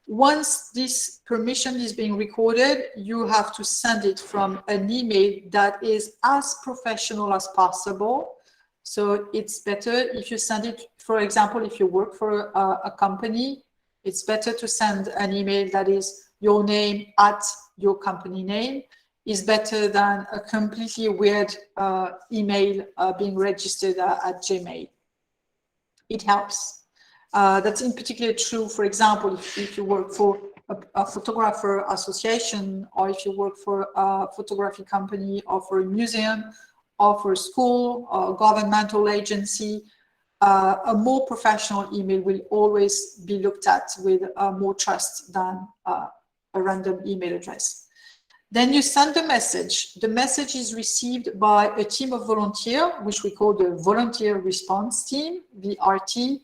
Once this permission is being recorded, you have to send it from an email that is as professional as possible. So it's better if you send it, for example, if you work for a company, it's better to send an email that is your name at your company name, is better than a completely weird email being registered at Gmail. It helps. That's in particular true, for example, if you work for a photographer association, or if you work for a photography company, or for a museum, or for a school, or a governmental agency, a more professional email will always be looked at with more trust than a random email address. Then you send the message. The message is received by a team of volunteers, which we call the Volunteer Response Team, VRT,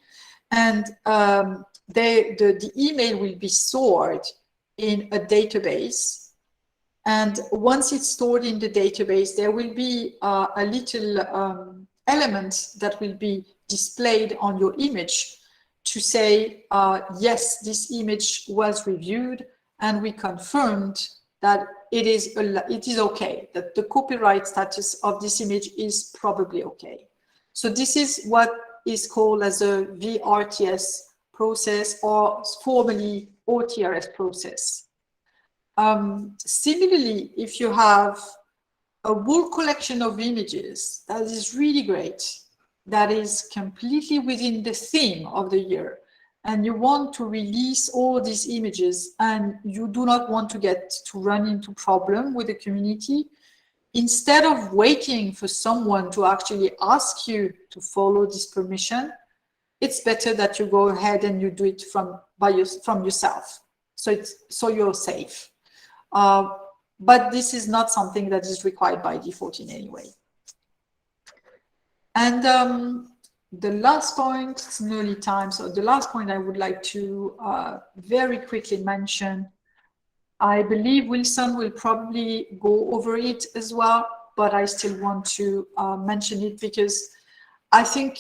and the email will be stored in a database. And once it's stored in the database, there will be a little element that will be displayed on your image to say, yes, this image was reviewed, and we confirmed that it is okay, that the copyright status of this image is probably okay. So this is what is called as a VRTS process, or formally OTRS process. Similarly, if you have a whole collection of images that is really great, that is completely within the theme of the year, and you want to release all these images, and you do not want to run into problem with the community, instead of waiting for someone to actually ask you to follow this permission, it's better that you go ahead and you do it from yourself. So you're safe. But this is not something that is required by default in any way. And the last point, it's nearly time, so the last point I would like to very quickly mention, I believe Wilson will probably go over it as well, but I still want to mention it because I think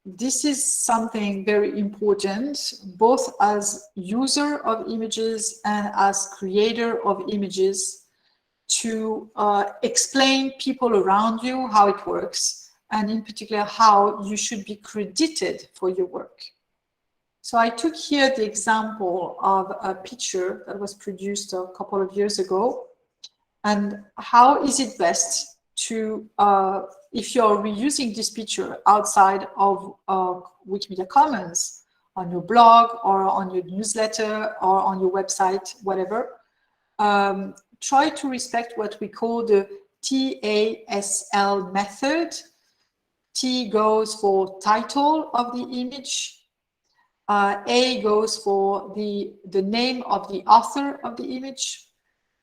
this is something very important, both as user of images and as creator of images, to explain people around you how it works, and in particular how you should be credited for your work. So I took here the example of a picture that was produced a couple of years ago, and how is it best to, if you're reusing this picture outside of Wikimedia Commons, on your blog or on your newsletter or on your website, whatever, try to respect what we call the TASL method. T goes for title of the image. A goes for the name of the author of the image.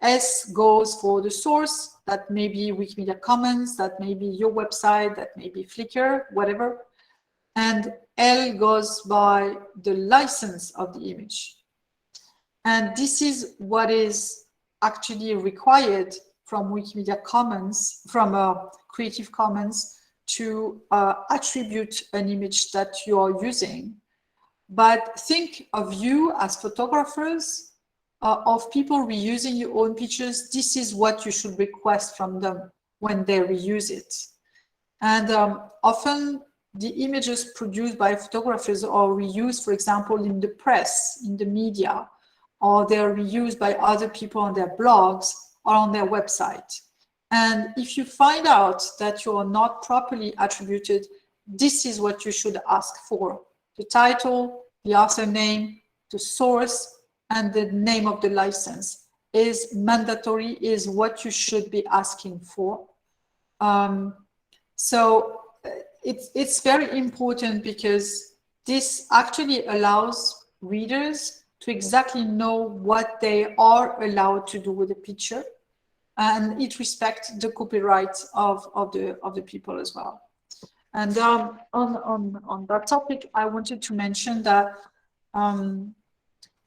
S goes for the source, that may be Wikimedia Commons, that may be your website, that may be Flickr, whatever. And L goes by the license of the image. And this is what is actually required from Wikimedia Commons, from Creative Commons, to attribute an image that you are using. But think of you as photographers, of people reusing your own pictures. This is what you should request from them when they reuse it. And often the images produced by photographers are reused, for example, in the press, in the media, or they're reused by other people on their blogs or on their website. And if you find out that you are not properly attributed, this is what you should ask for: the title, the author name, the source, and the name of the license. is mandatory, is what you should be asking for. So it's very important because this actually allows readers to exactly know what they are allowed to do with the picture, and it respects the copyright of the people as well. And on that topic, I wanted to mention that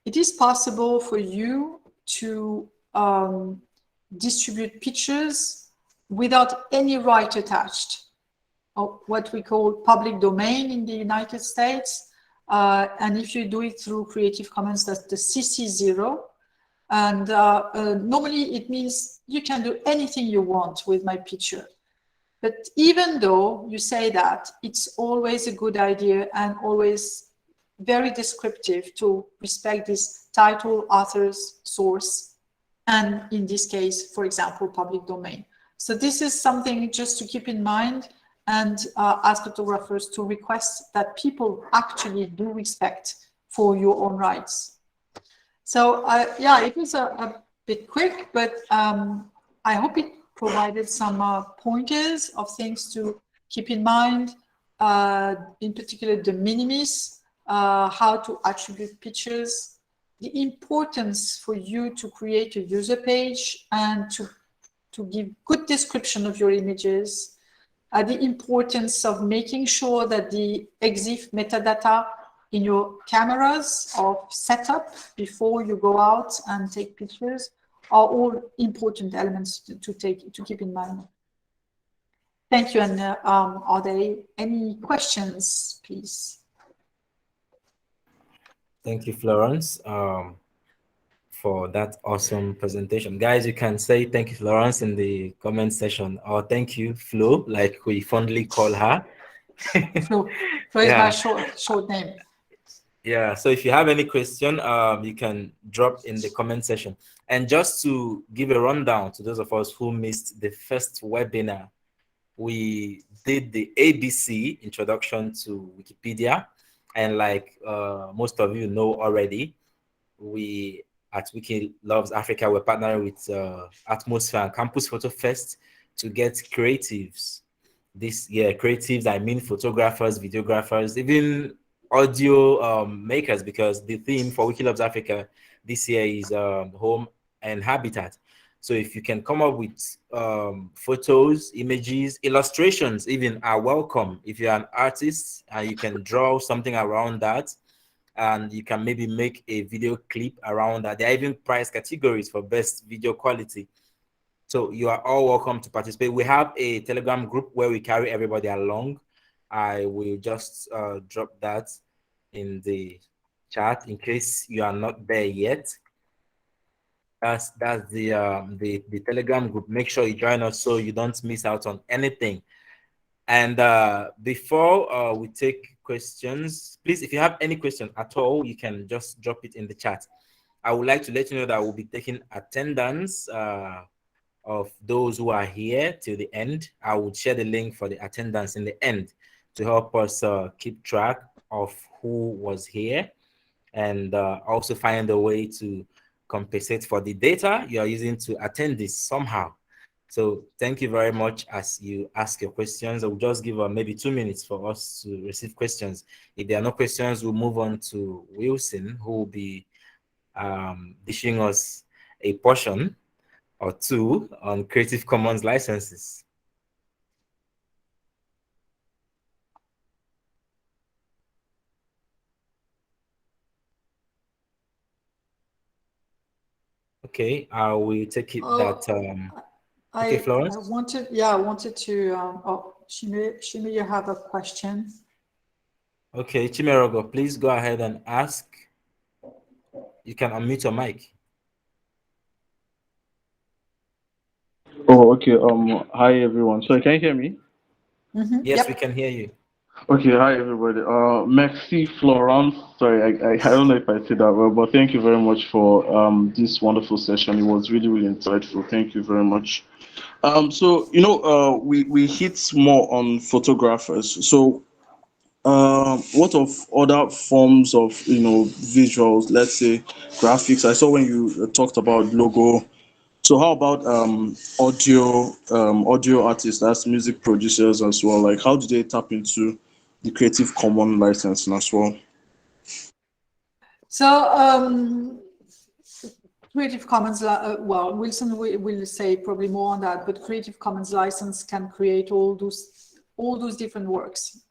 it is possible for you to distribute pictures without any right attached, or what we call public domain in the United States. And if you do it through Creative Commons, that's the CC0. And normally it means you can do anything you want with my picture. But even though you say that, it's always a good idea and always very descriptive to respect this title, author's, source, and in this case, for example, public domain. So this is something just to keep in mind, and as photographers to request that people actually do respect for your own rights. So yeah, it was a bit quick, but I hope it provided some pointers of things to keep in mind, in particular de minimis, how to attribute pictures, the importance for you to create a user page and to give good description of your images, the importance of making sure that the EXIF metadata in your cameras of setup before you go out and take pictures are all important elements to keep in mind. Thank you. And are there any questions, please? Thank you, Florence, for that awesome presentation. Guys, you can say thank you, Florence, in the comment section, or thank you, Flo, like we fondly call her. Flo is my short name. Yeah, so if you have any question, you can drop in the comment section. And just to give a rundown to those of us who missed the first webinar, we did the ABC, Introduction to Wikipedia. And like most of you know already, we at Wiki Loves Africa, we're partnering with Atmosphere and Campus Photo Fest to get creatives. This year, creatives, I mean photographers, videographers, even audio makers, because the theme for Wiki Loves Africa this year is home and habitat. So if you can come up with photos, images, illustrations even are welcome. If you're an artist and you can draw something around that, and you can maybe make a video clip around that. There are even prize categories for best video quality. So you are all welcome to participate. We have a Telegram group where we carry everybody along. I will just drop that in the chat in case you are not there yet. That's the Telegram group. Make sure you join us so you don't miss out on anything. And before we take questions, please, if you have any question at all, you can just drop it in the chat. I would like to let you know that we'll be taking attendance of those who are here till the end. I will share the link for the attendance in the end to help us keep track of who was here, and also find a way to compensate for the data you are using to attend this somehow. So thank you very much. As you ask your questions, I will just give maybe 2 minutes for us to receive questions. If there are no questions, we'll move on to Wilson, who will be dishing us a portion or two on Creative Commons licenses. Okay, I will take it that okay, Florence. I wanted to oh, Shime, you have a question. Okay, Chimerogo, please go ahead and ask. You can unmute your mic. Oh, okay. Hi everyone. Sorry, can you hear me? Yes, Yep. we can hear you. Okay, hi everybody. Merci Florence. Sorry, I don't know if I said that well, but thank you very much for this wonderful session. It was really, really insightful. Thank you very much. So we hit more on photographers. So what of other forms of visuals? Let's say graphics. I saw when you talked about logo. So how about audio artists, that's music producers as well? Like how do they tap into the Creative Commons licensing as well? So Creative Commons, well, Wilson will say probably more on that, but Creative Commons license can create all those different works.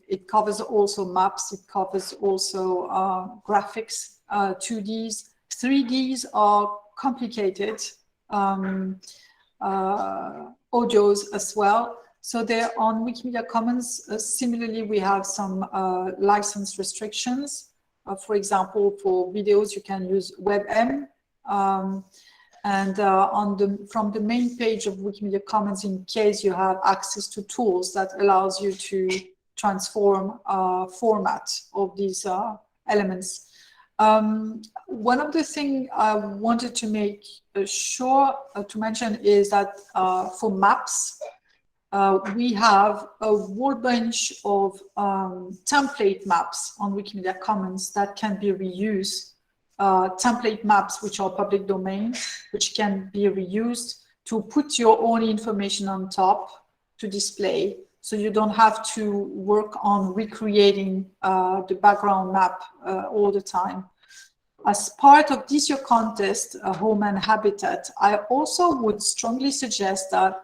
It covers also maps, it covers also graphics, 2Ds, 3Ds are complicated, audios as well. So they're on Wikimedia Commons. Similarly, we have some license restrictions. For example, for videos, you can use WebM. And from the main page of Wikimedia Commons, in case you have access to tools that allows you to transform format of these elements. One of the things I wanted to make sure to mention is that for maps, we have a whole bunch of template maps on Wikimedia Commons that can be reused. Template maps which are public domain, which can be reused to put your own information on top to display, so you don't have to work on recreating the background map all the time. As part of this year contest, Home and Habitat, I also would strongly suggest that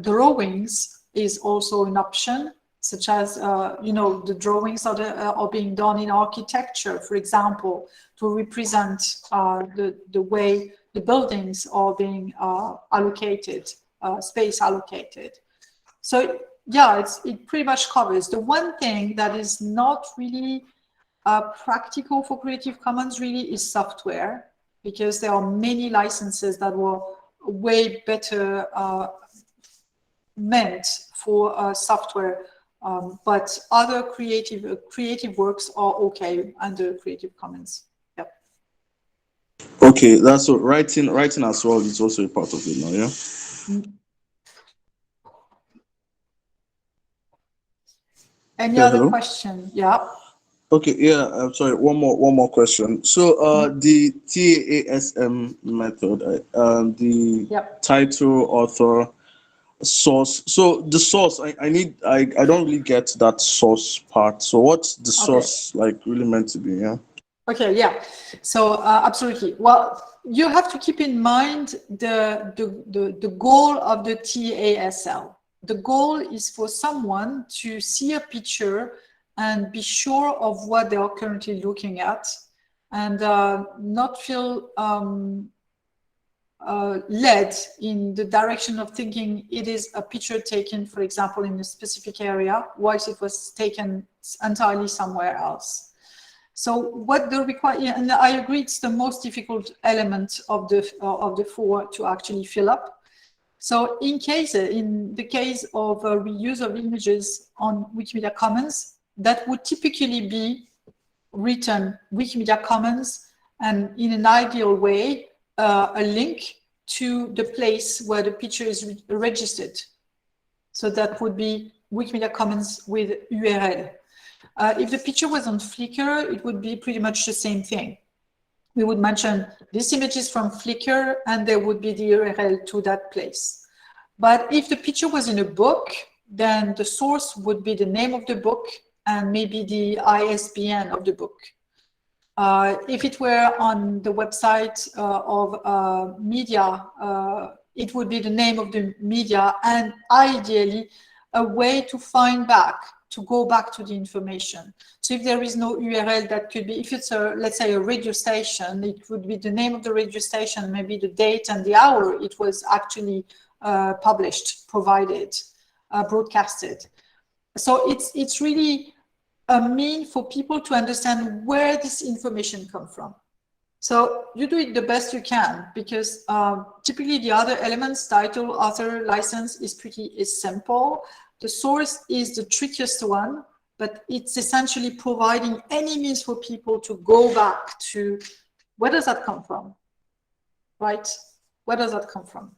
drawings is also an option, such as, the drawings are being done in architecture, for example, to represent the way the buildings are being allocated, space allocated. So yeah, it pretty much covers. The one thing that is not really practical for Creative Commons really is software, because there are many licenses that were way better meant for software. But other creative works are okay under Creative Commons. Yep. Okay, that's so writing as well is also a part of it now, yeah. Any other question? Yeah. Okay, yeah, I'm sorry, one more question. So the TASM method, the title, author, source. So the source, I don't really get that source part. So what's the source like really meant to be? Yeah. Okay, yeah. So absolutely. Well, you have to keep in mind the goal of the TASL. The goal is for someone to see a picture and be sure of what they are currently looking at, and not feel led in the direction of thinking it is a picture taken, for example, in a specific area, whilst it was taken entirely somewhere else. So what the and I agree, it's the most difficult element of the four to actually fill up. So in the case of reuse of images on Wikimedia Commons, that would typically be written Wikimedia Commons, and in an ideal way, a link to the place where the picture is registered. So that would be Wikimedia Commons with URL. If the picture was on Flickr, it would be pretty much the same thing. We would mention this image is from Flickr, and there would be the URL to that place. But if the picture was in a book, then the source would be the name of the book and maybe the ISBN of the book. If it were on the website of media, it would be the name of the media and ideally a way to go back to the information. So if there is no URL, that could be, if it's let's say a radio station, it would be the name of the radio station, maybe the date and the hour it was actually published, provided, broadcasted. So it's really a mean for people to understand where this information comes from. So you do it the best you can, because typically the other elements, title, author, license, is simple. The source is the trickiest one, but it's essentially providing any means for people to go back to, where does that come from, right? Where does that come from?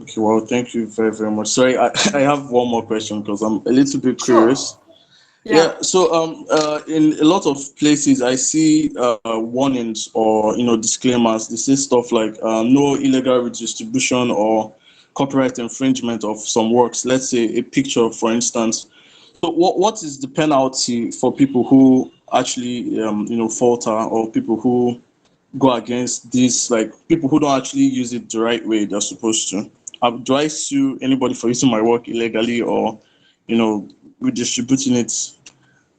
Okay, well, thank you very, very much. Sorry, I have one more question because I'm a little bit curious. Sure. Yeah, so in a lot of places I see warnings or disclaimers. They say stuff like no illegal redistribution or copyright infringement of some works. Let's say a picture, for instance. So what is the penalty for people who actually falter, or people who go against this, like people who don't actually use it the right way they're supposed to? Do I sue anybody for using my work illegally, or redistributing it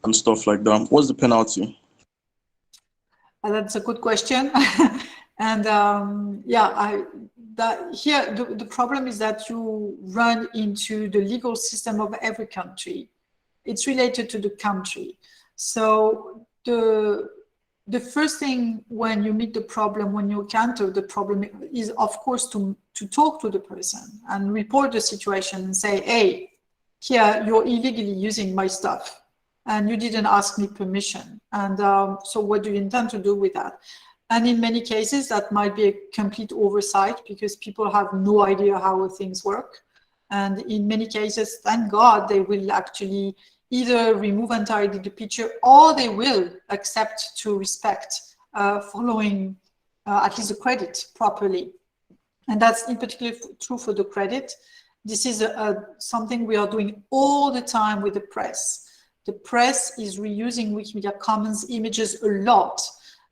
and stuff like that? What's the penalty? That's a good question. And yeah, here the problem is that you run into the legal system of every country. It's related to the country. So the first thing when you meet the problem, when you encounter the problem, is of course to talk to the person and report the situation and say, hey, here you're illegally using my stuff and you didn't ask me permission. And so what do you intend to do with that? And in many cases, that might be a complete oversight because people have no idea how things work. And in many cases, thank God, they will actually either remove entirely the picture, or they will accept to respect following at least the credit properly. And that's in particular true for the credit. This is something we are doing all the time with the press. The press is reusing Wikimedia Commons images a lot.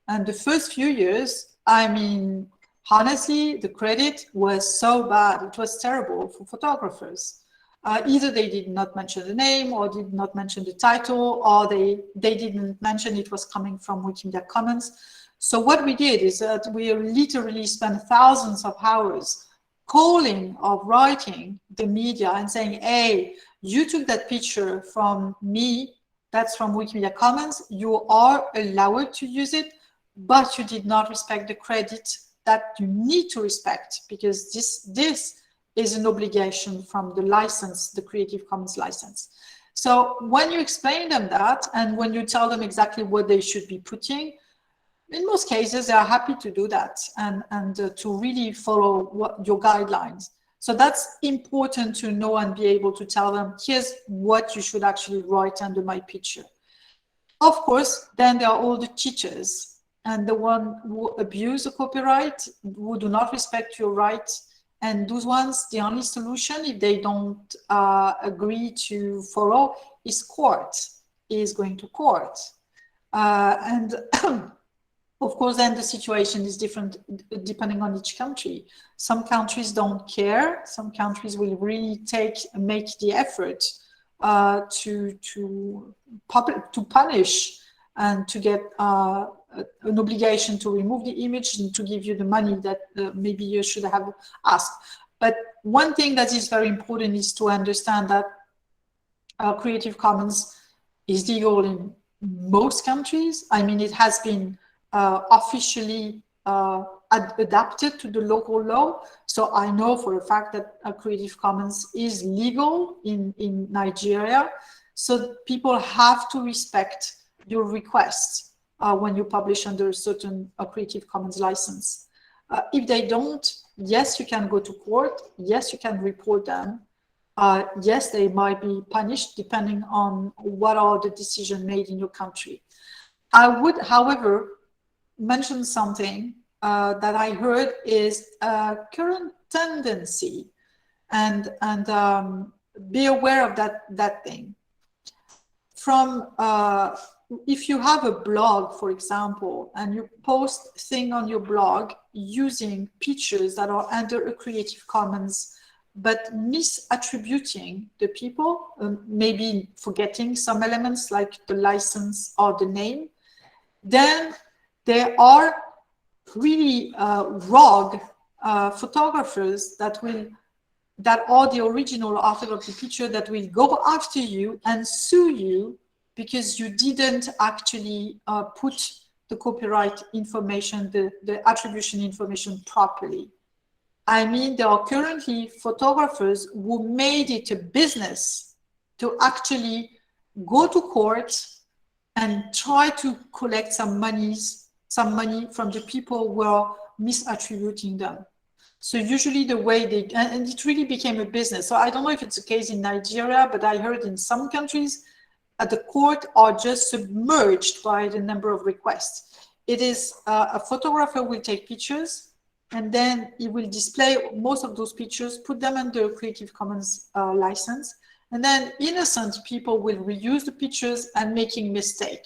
And the first few years, I mean, honestly, the credit was so bad. It was terrible for photographers. Either they did not mention the name, or did not mention the title, or they didn't mention it was coming from Wikimedia Commons. So what we did is that we literally spent thousands of hours calling or writing the media and saying, hey, you took that picture from me, that's from Wikimedia Commons, you are allowed to use it, but you did not respect the credit that you need to respect, because this is an obligation from the license, the Creative Commons license. So when you explain them that, and when you tell them exactly what they should be putting, in most cases, they are happy to do that and to really follow your guidelines. So that's important to know and be able to tell them, here's what you should actually write under my picture. Of course, then there are all the cheaters and the one who abuse the copyright, who do not respect your rights. And those ones, the only solution, if they don't agree to follow, is court, is going to court. And of course, then the situation is different depending on each country. Some countries don't care. Some countries will really make the effort to punish and to get an obligation to remove the image and to give you the money that maybe you should have asked. But one thing that is very important is to understand that Creative Commons is legal in most countries. I mean, it has been officially adapted to the local law. So I know for a fact that Creative Commons is legal in Nigeria. So people have to respect your requests when you publish under a certain Creative Commons license. If they don't, yes, you can go to court. Yes, you can report them. Yes, they might be punished depending on what are the decisions made in your country. I would, however, mention something that I heard is a current tendency, and be aware of that thing. From if you have a blog, for example, and you post thing on your blog using pictures that are under a Creative Commons, but misattributing the people, maybe forgetting some elements like the license or the name, then there are really rogue photographers that are the original author of the picture that will go after you and sue you because you didn't actually put the copyright information, the attribution information properly. I mean, there are currently photographers who made it a business to actually go to court and try to collect some money from the people who are misattributing them. So usually the way they, and it really became a business. So I don't know if it's the case in Nigeria, but I heard in some countries at the court are just submerged by the number of requests. It is a photographer will take pictures and then he will display most of those pictures, put them under a Creative Commons license. And then innocent people will reuse the pictures and making mistake.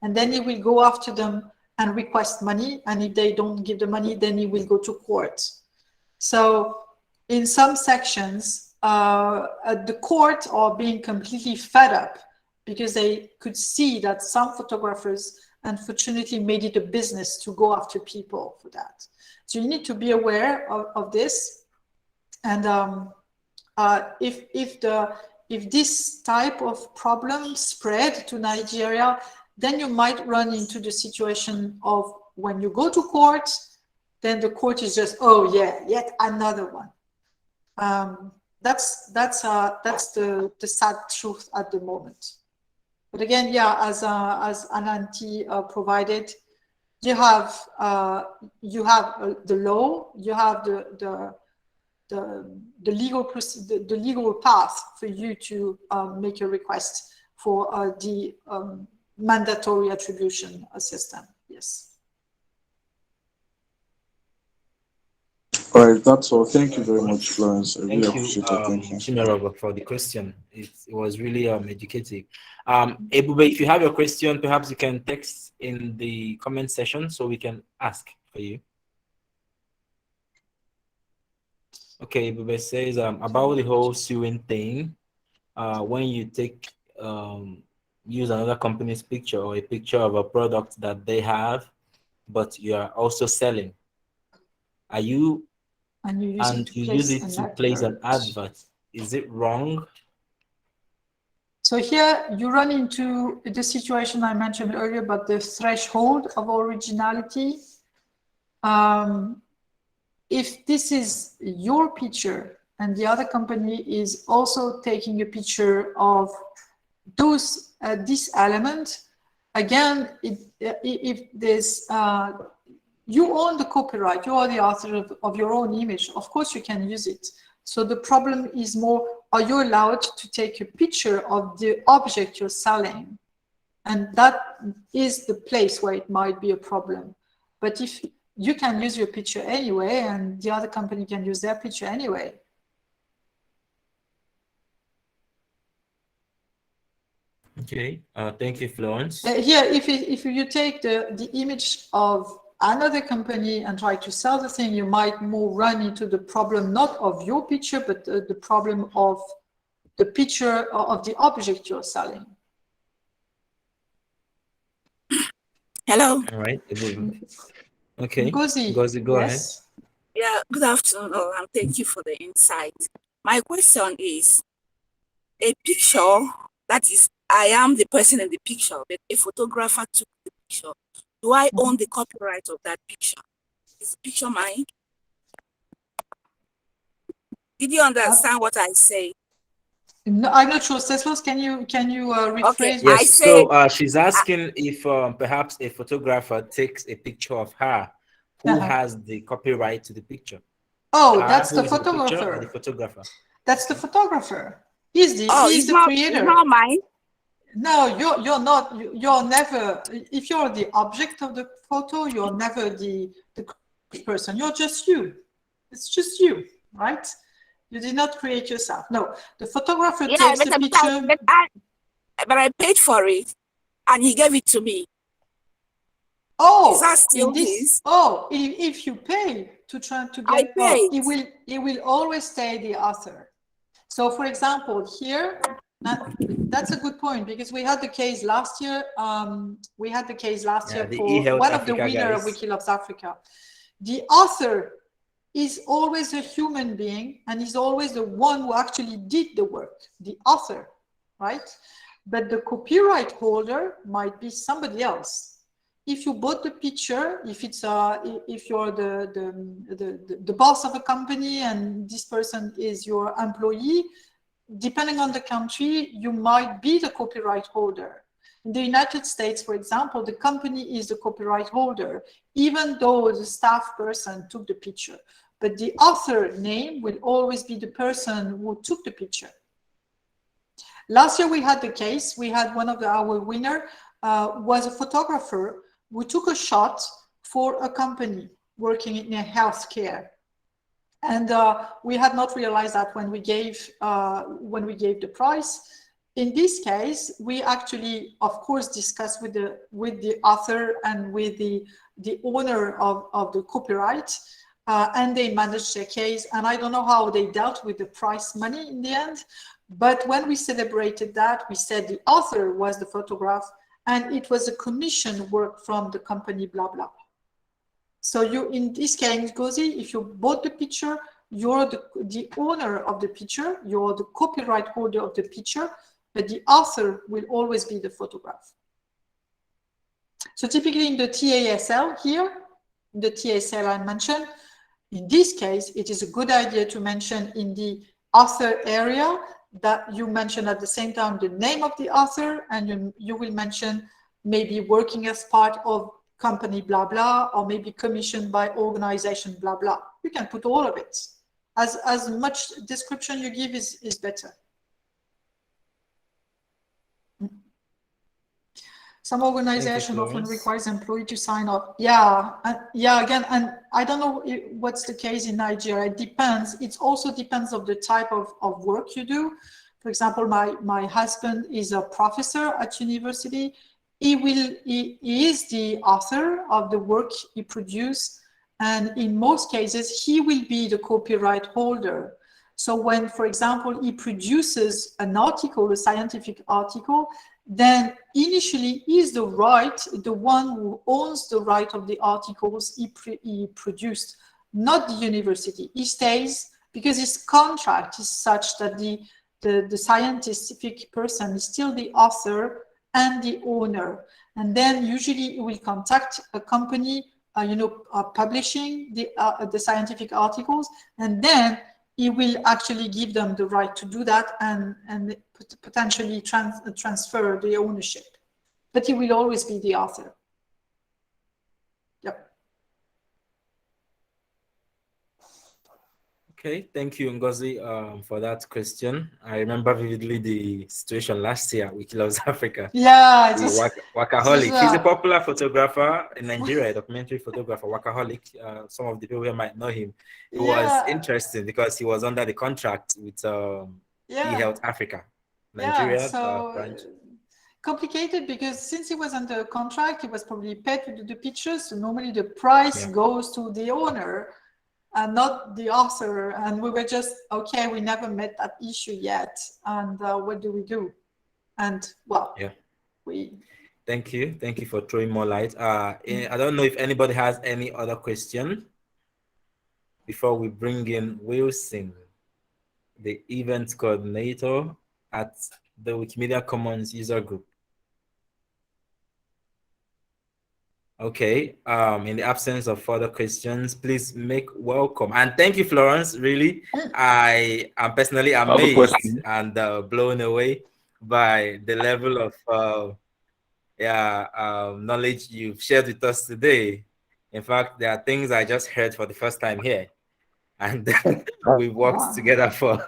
And then he will go after them and request money. And if they don't give the money, then he will go to court. So in some sections, the court are being completely fed up because they could see that some photographers unfortunately made it a business to go after people for that. So you need to be aware of this. And if this type of problem spread to Nigeria, then you might run into the situation of when you go to court, then the court is just, oh yeah, yet another one. That's the sad truth at the moment. But again, yeah, as Ananti provided, you have the law, you have the legal path for you to make a request for the mandatory attribution system. Yes. All right, that's all. Thank you very much, Florence. I really Thank you, appreciate it. Thank you. Chimerova, for the question. It was really educative. Ebube, if you have a question, perhaps you can text in the comment section so we can ask for you. Okay, Ebube says about the whole suing thing. When you take use another company's picture or a picture of a product that they have, but you are also selling. Are you and you use it to place an advert? Is it wrong? So here you run into the situation I mentioned earlier about the threshold of originality. If this is your picture and the other company is also taking a picture of those this element, again, if there's you own the copyright, you are the author of your own image, of course you can use it. So the problem is more, are you allowed to take a picture of the object you're selling? And that is the place where it might be a problem. But if you can use your picture anyway, and the other company can use their picture anyway. Okay, thank you, Florence. Here, if you take the image of another company and try to sell the thing, you might more run into the problem not of your picture, but the problem of the picture of the object you're selling. Hello. All right. Okay. Ngozi, go yes. ahead. Yeah, good afternoon, and thank you for the insight. My question is, a picture, that is, I am the person in the picture, but a photographer took the picture. Do I own the copyright of that picture? Is the picture mine? Did you understand what I say? No, I'm not sure. Ceslos, can you rephrase? Okay, yes. So she's asking if perhaps a photographer takes a picture of her, who has the copyright to the picture? Oh, that's the photographer. Or the photographer. That's the photographer. He's the creator. It's not mine. No, you're not. You're never. If you're the object of the photo, you're never the person. You're just you. It's just you, right? You did not create yourself. No, the photographer takes the picture. But I paid for it, and he gave it to me. Oh, is that still his? Oh, if you pay to try to get, it will always stay the author. So, for example, here, that's a good point because we had the case last year. We had the case last year for one of the winners of Wikilabs Africa. The author is always a human being and is always the one who actually did the work, the author, right? But the copyright holder might be somebody else. If you bought the picture, if you're the boss of a company and this person is your employee, depending on the country, you might be the copyright holder. In the United States, for example, the company is the copyright holder, even though the staff person took the picture. but the author name will always be the person who took the picture. Last year we had the case, we had one of our winner was a photographer who took a shot for a company working in healthcare. And we had not realized that when we gave the prize. In this case, we actually, of course, discussed with the author and with the owner of the copyright, and they managed their case. And I don't know how they dealt with the prize money in the end, but when we celebrated that, we said the author was the photograph, and it was a commission work from the company blah blah. So you, in this case, Gozi, if you bought the picture, you're the owner of the picture, you're the copyright holder of the picture, but the author will always be the photograph. So typically in the TASL here, the TASL I mentioned, in this case, it is a good idea to mention in the author area that you mention at the same time the name of the author, and you will mention maybe working as part of company blah blah, or maybe commissioned by organization blah blah. You can put all of it. As much description you give is better. Some organization often requires employee to sign off. Yeah, again, and I don't know what's the case in Nigeria. It depends. It also depends of the type of work you do. For example, my husband is a professor at university. He is the author of the work he produced, and in most cases, he will be the copyright holder. So when, for example, he produces an article, a scientific article, then initially he's the one who owns the right of the articles he produced, not the university. He stays because his contract is such that the scientific person is still the author and the owner. And then usually he will contact a company, publishing the scientific articles, and then he will actually give them the right to do that and potentially transfer the ownership. But he will always be the author. Yep. Okay, thank you, Ngozi, for that question. I remember vividly the situation last year with Loves Africa. Yeah, Workaholic. He's a popular photographer in Nigeria, a documentary photographer, Workaholic. Some of the people here might know him. It was interesting because he was under the contract with eHealth Africa, Nigeria branch. Complicated because since he was under contract, he was probably paid to do the pictures. So normally the price goes to the owner and not the author. And we were just, okay, we never met that issue yet. And what do we do? And well, Thank you for throwing more light. I don't know if anybody has any other question before we bring in Wilson, the event coordinator at the Wikimedia Commons user group. Okay, in the absence of further questions, please make welcome. And thank you, Florence. Really, I am personally amazed and blown away by the level of knowledge you've shared with us today. In fact, there are things I just heard for the first time here. And we've worked together for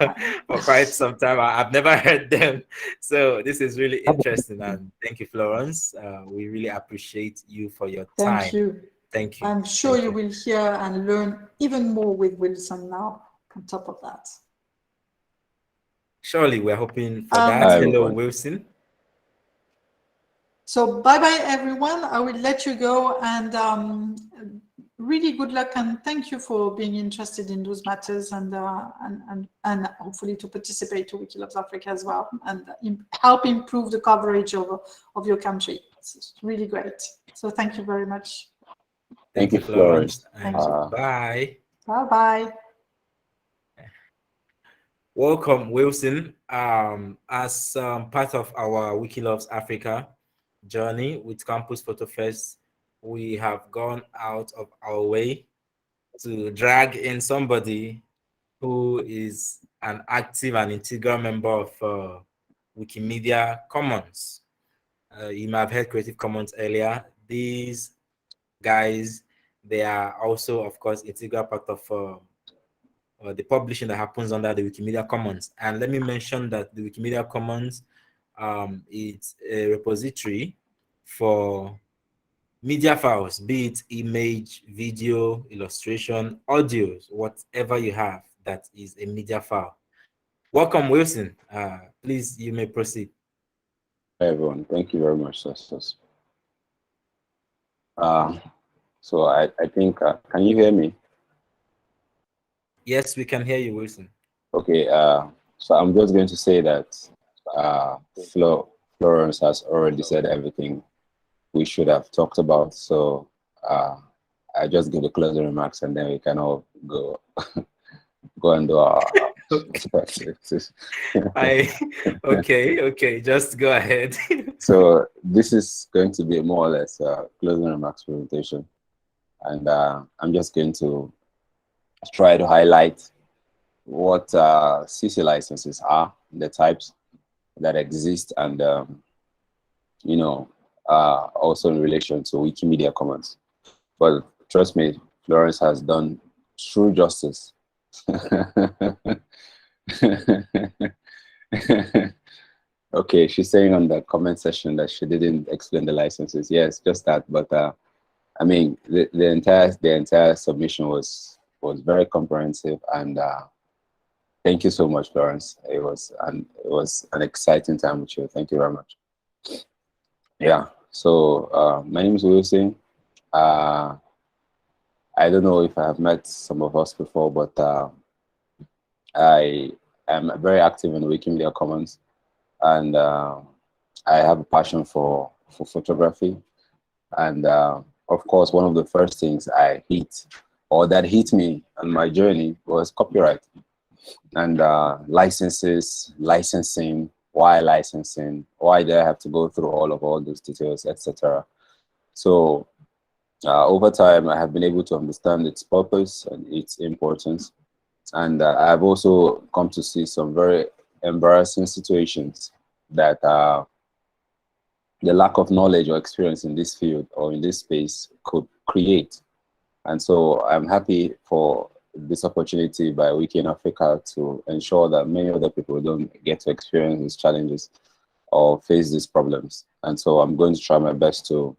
quite some time. I've never heard them. So this is really interesting. And thank you, Florence. We really appreciate you for your time. Thank you. Thank you. I'm sure you will hear and learn even more with Wilson now on top of that. Surely we're hoping for that. Hello, Wilson. So bye-bye, everyone. I will let you go, and really good luck, and thank you for being interested in those matters, and hopefully to participate to Wikiloves Africa as well, and help improve the coverage of your country. It's really great. So thank you very much. Thank you, Florence. Thank you. Bye. Bye-bye. Welcome, Wilson. As part of our Wikiloves Africa journey with Campus Photo Fest, we have gone out of our way to drag in somebody who is an active and integral member of Wikimedia Commons. You might have heard Creative Commons earlier. These guys, they are also, of course, integral part of or the publishing that happens under the Wikimedia Commons. And let me mention that the Wikimedia Commons, it's a repository for media files, be it image, video, illustration, audios, whatever you have that is a media file. Welcome, Wilson. Please, you may proceed. Hi, everyone. Thank you very much, Sustus. So I think, can you hear me? Yes, we can hear you, Wilson. Okay, so I'm just going to say that Florence has already said everything we should have talked about. So I just give the closing remarks and then we can all go and do our okay, just go ahead. So this is going to be more or less a closing remarks presentation. And I'm just going to try to highlight what CC licenses are, the types that exist, and you know, also in relation to Wikimedia Commons. But trust me, Florence has done true justice. Okay, she's saying on the comment section that she didn't explain the licenses. Yes, just that. But I mean, the entire submission was very comprehensive, and thank you so much, Florence. It was an exciting time with you. Thank you very much. Yeah. So my name is Wilson. I don't know if I have met some of us before, but I am very active in Wikimedia Commons, and I have a passion for photography. And of course, one of the first things I hit, or that hit me on my journey, was copyright and licensing. Why licensing? Why do I have to go through all those details, etc.? So over time, I have been able to understand its purpose and its importance. And I've also come to see some very embarrassing situations that the lack of knowledge or experience in this field or in this space could create. And so I'm happy for this opportunity by Wiki in Africa to ensure that many other people don't get to experience these challenges or face these problems. And so I'm going to try my best to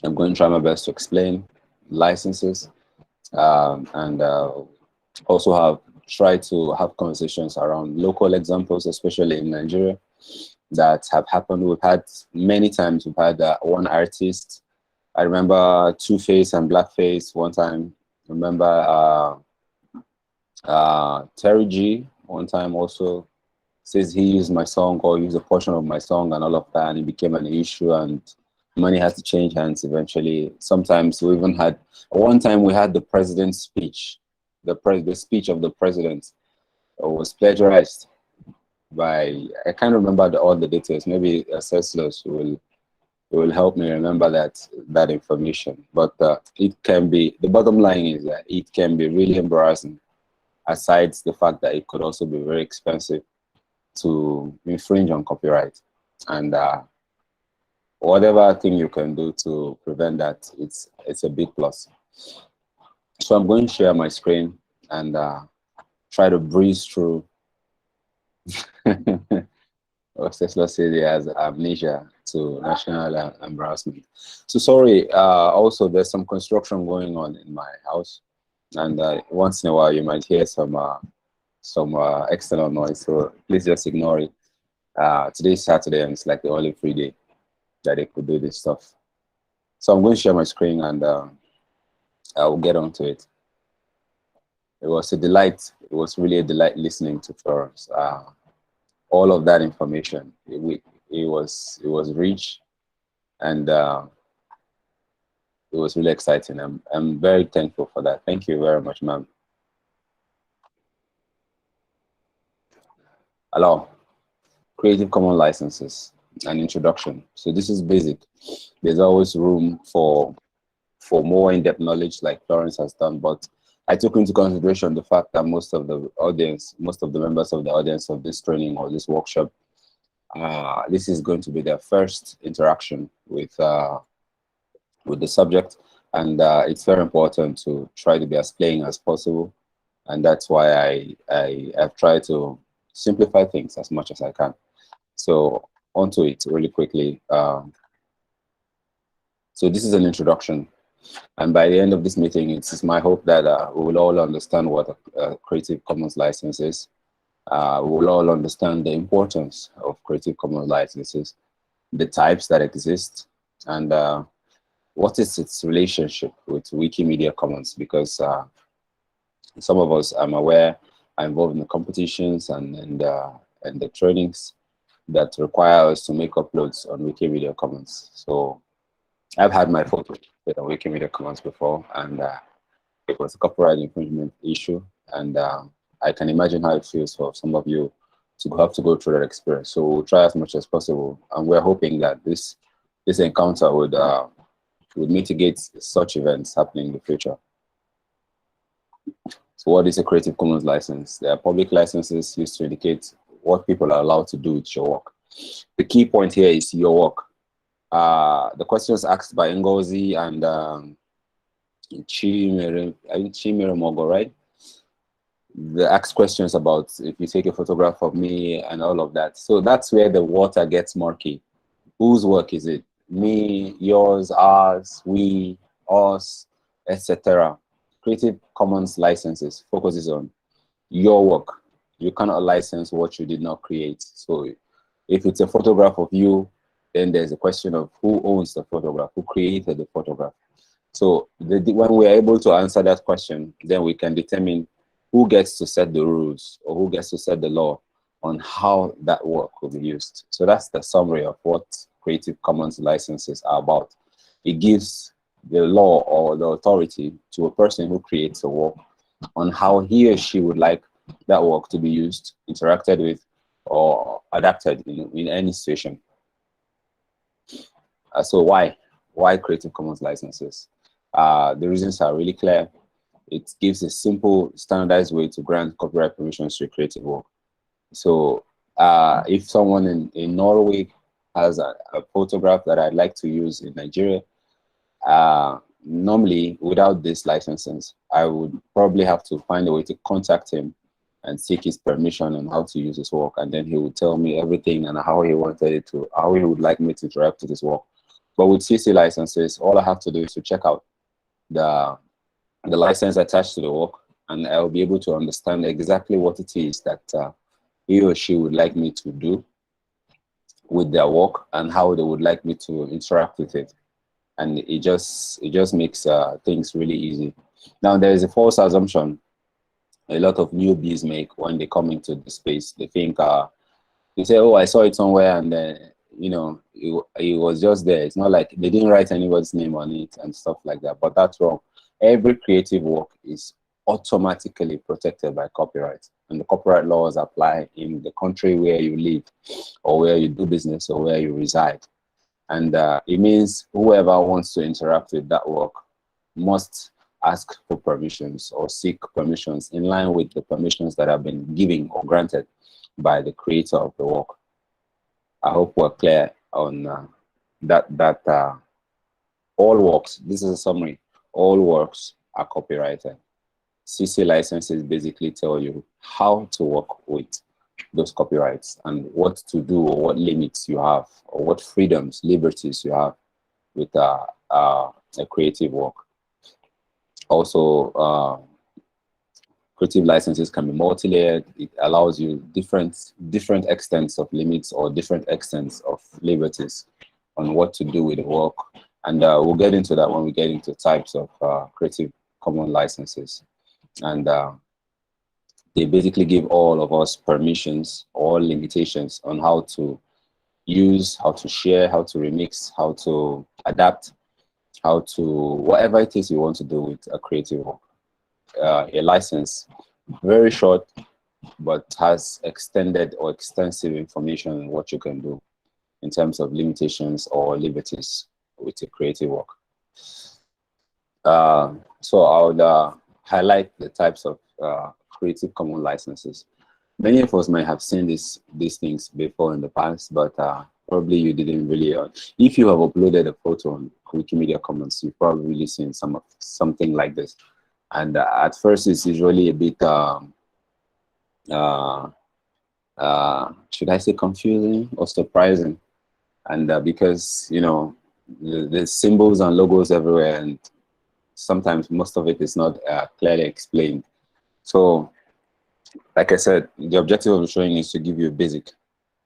explain licenses and also try to have conversations around local examples, especially in Nigeria, that have happened. We've had one artist. I remember Two-Face and Blackface one time. I remember Terry G one time also says he used my song or used a portion of my song and all of that, and it became an issue and money had to change hands eventually. Sometimes we even had, one time we had the president's speech. The speech of the president was plagiarized by, I can't remember all the details. Maybe Cecilus will help me remember that information. But it can be, the bottom line is that it can be really embarrassing, aside the fact that it could also be very expensive to infringe on copyright. And whatever thing you can do to prevent that, it's a big plus. So I'm going to share my screen and try to breeze through. Let's say he has amnesia to national embarrassment. So sorry, also there's some construction going on in my house, and once in a while you might hear some external noise, so please just ignore it. Today's Saturday and it's like the only free day that they could do this stuff. So I'm going to share my screen and I'll get onto it. It was a delight. It was really a delight listening to Florence. All of that information, it was rich, and it was really exciting. I'm very thankful for that. Thank you very much, ma'am. Hello. Creative Commons licenses and introduction. So this is basic. There's always room for more in-depth knowledge like Florence has done, but I took into consideration the fact that most of the members of the audience of this training or this workshop, this is going to be their first interaction with the subject, and it's very important to try to be as plain as possible And that's why I've tried to simplify things as much as I can. So onto it really quickly. So this is an introduction. And by the end of this meeting, it's my hope that we will all understand what a Creative Commons license is. We will all understand the importance of Creative Commons licenses, the types that exist, and what is its relationship with Wikimedia Commons, because some of us, I'm aware, are involved in the competitions and the trainings that require us to make uploads on Wikimedia Commons. So I've had my photo with on Wikimedia Commons before, and it was a copyright infringement issue, and I can imagine how it feels for some of you to have to go through that experience. So we'll try as much as possible, and we're hoping that this encounter would mitigate such events happening in the future. So what is a Creative Commons license? There are public licenses used to indicate what people are allowed to do with your work. The key point here is your work. The questions asked by Ngozi and Chimere Mogo, right? They ask questions about if you take a photograph of me and all of that. So that's where the water gets murky. Whose work is it? Me, yours, ours, we, us, etc. Creative Commons licenses focuses on your work. You cannot license what you did not create. So if it's a photograph of you, then there's a question of who owns the photograph, who created the photograph. So when we are able to answer that question, then we can determine who gets to set the rules or who gets to set the law on how that work will be used. So that's the summary of what Creative Commons licenses are about. It gives the law or the authority to a person who creates a work on how he or she would like that work to be used, interacted with, or adapted in any situation. So why Creative Commons licenses? The reasons are really clear. It gives a simple, standardized way to grant copyright permissions to a creative work. So if someone in Norway has a photograph that I'd like to use in Nigeria, normally without this licenses, I would probably have to find a way to contact him and seek his permission on how to use his work, and then he would tell me everything and how he wanted it to, how he would like me to interact with his work. But with CC licenses, all I have to do is to check out the license attached to the work, and I'll be able to understand exactly what it is that he or she would like me to do with their work and how they would like me to interact with it. And it just makes things really easy. Now, there is a false assumption a lot of newbies make when they come into the space. They think, they say, oh, I saw it somewhere, and then, you know, it was just there. It's not like they didn't write anybody's name on it and stuff like that, but that's wrong. Every creative work is automatically protected by copyright, and the copyright laws apply in the country where you live or where you do business or where you reside. And it means whoever wants to interact with that work must ask for permissions or seek permissions in line with the permissions that have been given or granted by the creator of the work. I hope we're clear on that all works, this is a summary, all works are copyrighted. CC licenses basically tell you how to work with those copyrights and what to do or what limits you have or what freedoms, liberties you have with a creative work. Also, creative licenses can be multi-layered. It allows you different extents of limits or different extents of liberties on what to do with the work. And we'll get into that when we get into types of Creative Commons licenses. And they basically give all of us permissions or limitations on how to use, how to share, how to remix, how to adapt, how to, whatever it is you want to do with a creative work. A license, very short, but has extended or extensive information on what you can do in terms of limitations or liberties with a creative work. So I would highlight the types of Creative Commons licenses. Many of us might have seen these things before in the past, but probably you didn't really. If you have uploaded a photo on Wikimedia Commons, you've probably seen something like this. And at first, it's usually a bit, should I say confusing or surprising? And because, you know, the symbols and logos everywhere, and sometimes most of it is not clearly explained. So, like I said, the objective of the training is to give you a basic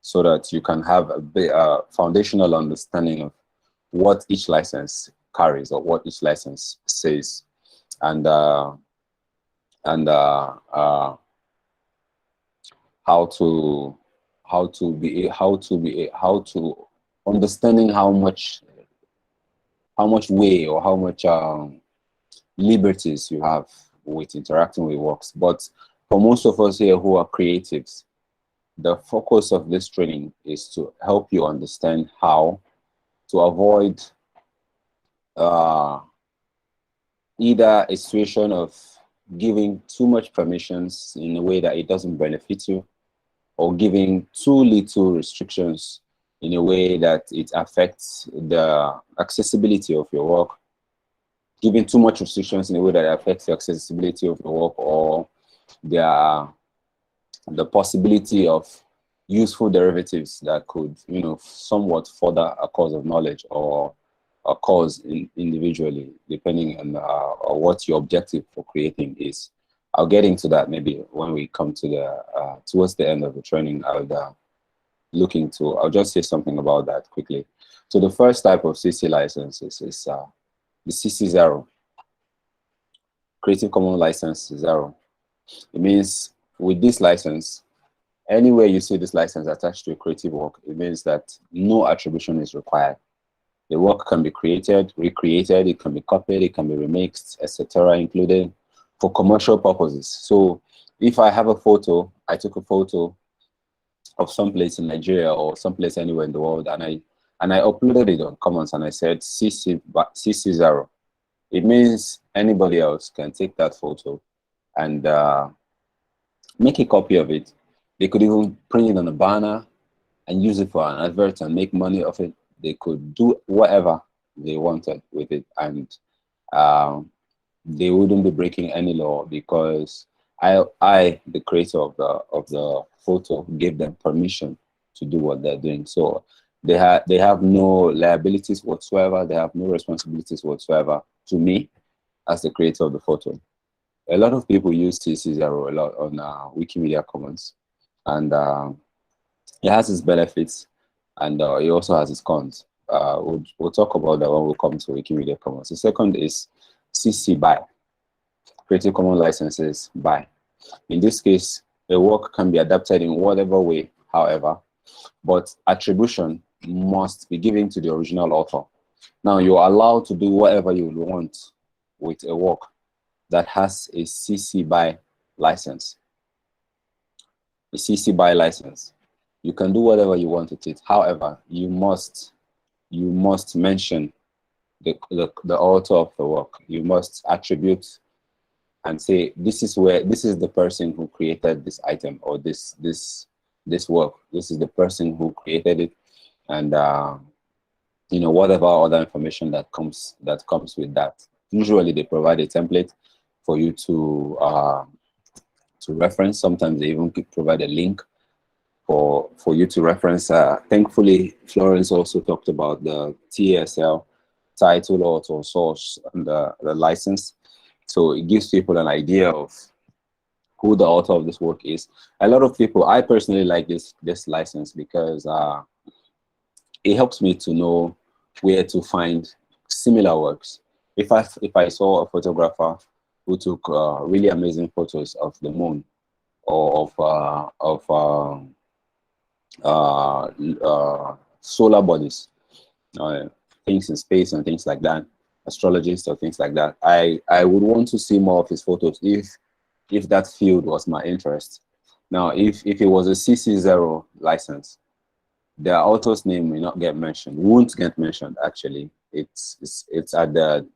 so that you can have a foundational understanding of what each license carries or what each license says. And how to understanding how much way or how much liberties you have with interacting with works. But for most of us here who are creatives, the focus of this training is to help you understand how to avoid either a situation of giving too much permissions in a way that it doesn't benefit you, or giving too little restrictions in a way that it affects the accessibility of your work, giving too much restrictions in a way that affects the accessibility of your work, or the possibility of useful derivatives that could, you know, somewhat further a cause of knowledge or a cause individually, depending on what your objective for creating is. I'll get into that maybe when we come to the towards the end of the training. I'll just say something about that quickly. So the first type of CC licenses is the CC0, Creative Commons License 0. It means with this license, anywhere you see this license attached to a creative work, it means that no attribution is required. The work can be created, recreated, it can be copied, it can be remixed, etc., included for commercial purposes. So if I have a photo, I took a photo of someplace in Nigeria or someplace anywhere in the world, and I uploaded it on Commons, and I said CC0. It means anybody else can take that photo and make a copy of it. They could even print it on a banner and use it for an advert and make money off it. They could do whatever they wanted with it, and they wouldn't be breaking any law, because I, the creator of the photo, gave them permission to do what they're doing. So they have no liabilities whatsoever. They have no responsibilities whatsoever to me as the creator of the photo. A lot of people use CC0 a lot on Wikimedia Commons, and it has its benefits, and it also has its cons. We'll talk about that when we come to Wikimedia Commons. The second is CC BY, Creative Commons Licenses BY. In this case, a work can be adapted in whatever way, however, but attribution must be given to the original author. Now, you're allowed to do whatever you want with a work that has a CC BY license. A CC BY license. You can do whatever you want with it. However, you must mention the author of the work. You must attribute and say, this is the person who created this item, or this work. This is the person who created it, and you know, whatever other information that comes with that. Usually they provide a template for you to reference. Sometimes they even provide a link for you to reference. Thankfully, Florence also talked about the TASL, title, author, source, and the license. So it gives people an idea of who the author of this work is. A lot of people, I personally like this license because it helps me to know where to find similar works. If I saw a photographer who took really amazing photos of the moon, or of solar bodies, things in space and things like that, astrologists or things like that, I would want to see more of his photos if that field was my interest. Now, if it was a CC0 license, the author's name will not get mentioned, won't get mentioned actually. It's at the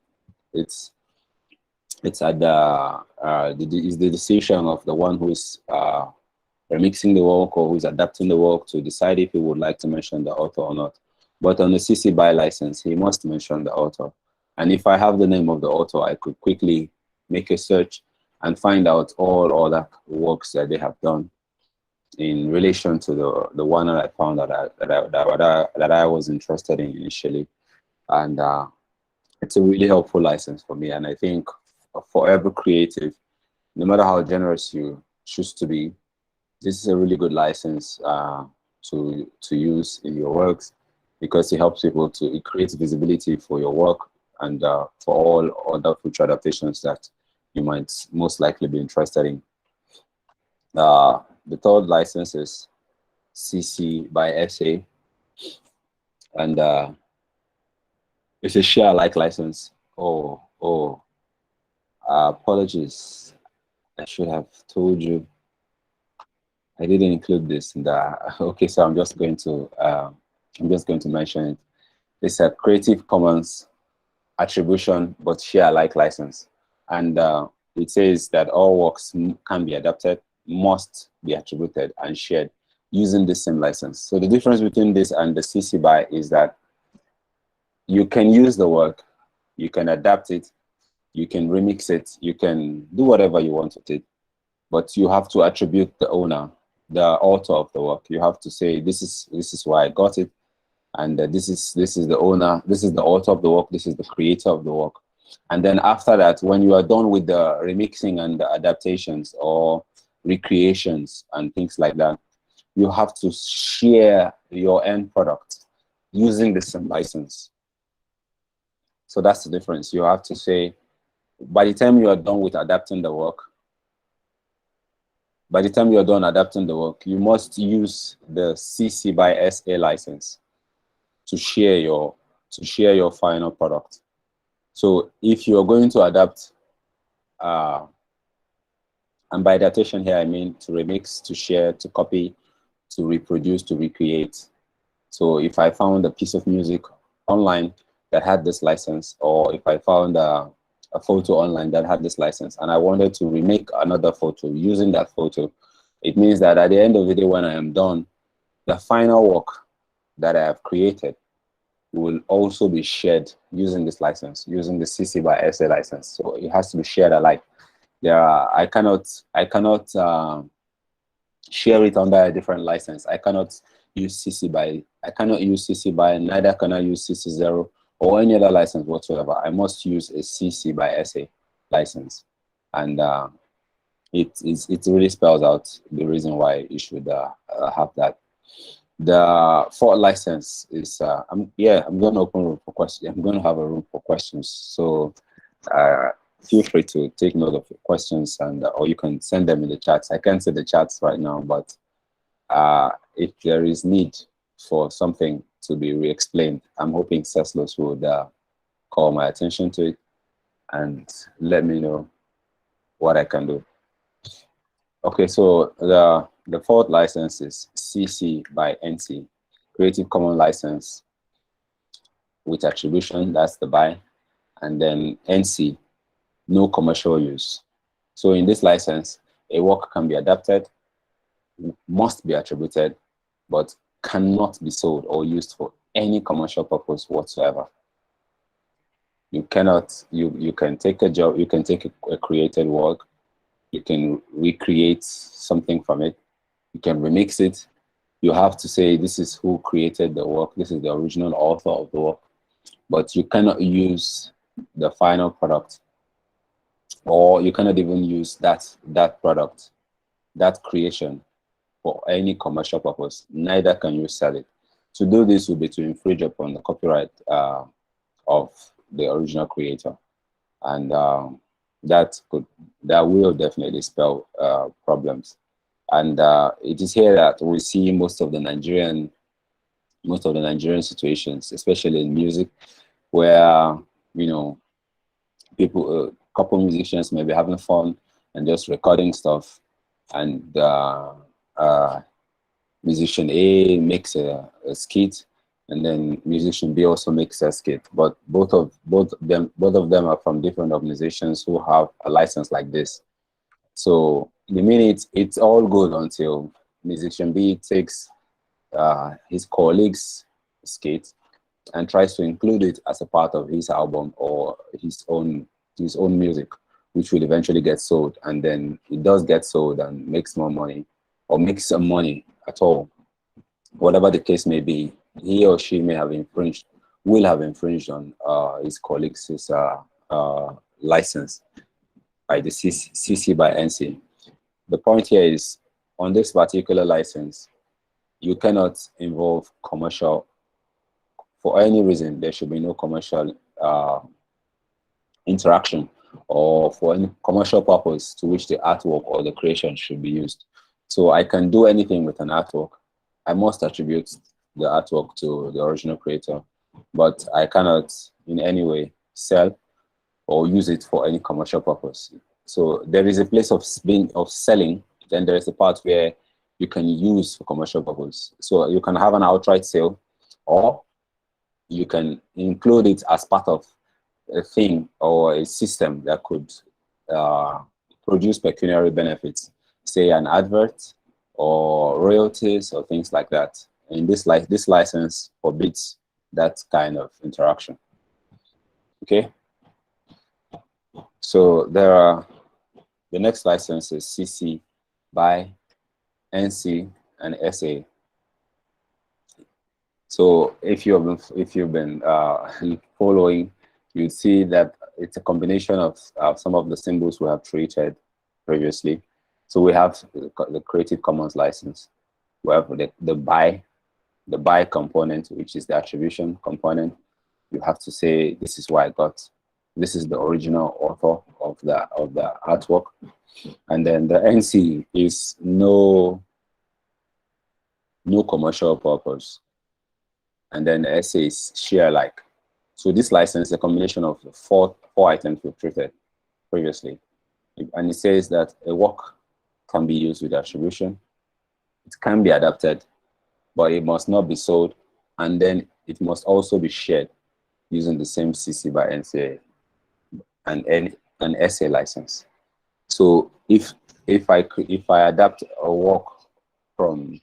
decision of the one who is remixing the work or who's adapting the work to decide if he would like to mention the author or not. But on the CC BY license, he must mention the author. And if I have the name of the author, I could quickly make a search, and find out all other works that they have done in relation to the one that I found that I was interested in initially. And it's a really helpful license for me. And I think for every creative, no matter how generous you choose to be, this is a really good license to use in your works, because it helps people to, it creates visibility for your work and for all other future adaptations that you might most likely be interested in. The third license is CC by SA, and it's a share alike license. Apologies. I should have told you. I didn't include this in the. Okay, so I'm just going to mention it. It's a Creative Commons attribution but share alike license, and it says that all works can be adapted, must be attributed and shared using the same license. So the difference between this and the CC BY is that you can use the work, you can adapt it, you can remix it, you can do whatever you want with it, but you have to attribute the owner, the author of the work. You have to say, this is why I got it, and this is the owner, this is the author of the work, this is the creator of the work. And then after that, when you are done with the remixing and the adaptations or recreations and things like that, you have to share your end product using the same license. So that's the difference. You have to say, by the time you are done with adapting the work, you must use the CC by SA license to share your final product. So if you are going to adapt, and by adaptation here I mean to remix, to share, to copy, to reproduce, to recreate. So if I found a piece of music online that had this license, or if I found a photo online that had this license, and I wanted to remake another photo using that photo, it means that at the end of the day, when I am done, the final work that I have created will also be shared using this license, using the CC by SA license. So it has to be shared alike. I cannot share it under a different license. I cannot use CC by, neither can I use CC0 or any other license whatsoever. I must use a CC by SA license. And it really spells out the reason why you should have that. The fourth license is I'm going to open room for questions. I'm going to have a room for questions. So feel free to take note of your questions, and or you can send them in the chats. I can't see the chats right now, but if there is need for something to be re-explained, I'm hoping Ceslos would call my attention to it and let me know what I can do. Okay, so the fourth license is CC by NC, Creative Commons license with attribution, that's the BY, and then NC, no commercial use. So in this license, a work can be adapted, must be attributed, but cannot be sold or used for any commercial purpose whatsoever. You cannot, you can take a job, you can take a created work, you can recreate something from it, you can remix it. You have to say, this is who created the work, this is the original author of the work, but you cannot use the final product, or you cannot even use that product, that creation, for any commercial purpose. Neither can you sell it. To do this would be to infringe upon the copyright of the original creator, and that will definitely spell problems. And it is here that we see most of the Nigerian situations, especially in music, where people, couple musicians may be having fun and just recording stuff, and musician A makes a skit, and then musician B also makes a skit, but both of them are from different organizations who have a license like this. So the minute it's all good until musician B takes his colleague's skit and tries to include it as a part of his album or his own music which will eventually get sold, and then it does get sold and makes more money, or makes some money at all, whatever the case may be, he or she may have infringed, will have infringed on his colleague's license by the CC by NC. The point here is, on this particular license, you cannot involve commercial, for any reason. There should be no commercial interaction, or for any commercial purpose to which the artwork or the creation should be used. So I can do anything with an artwork. I must attribute the artwork to the original creator, but I cannot in any way sell or use it for any commercial purpose. So there is a place of selling, then there is a part where you can use for commercial purpose. So you can have an outright sale, or you can include it as part of a thing or a system that could produce pecuniary benefits, say an advert or royalties or things like that. And this license forbids that kind of interaction. Okay. So there are, the next license is CC by NC and SA. So if you've been following, you'd see that it's a combination of some of the symbols we have treated previously. So we have the Creative Commons license. We have the by component, which is the attribution component. You have to say, this is what I got. This is the original author of the artwork. And then the NC is no commercial purpose. And then the SA is share alike. So this license is a combination of the four items we've treated previously. And it says that a work can be used with attribution. It can be adapted, but it must not be sold. And then it must also be shared using the same CC by NCA and an SA license. So if I adapt a work from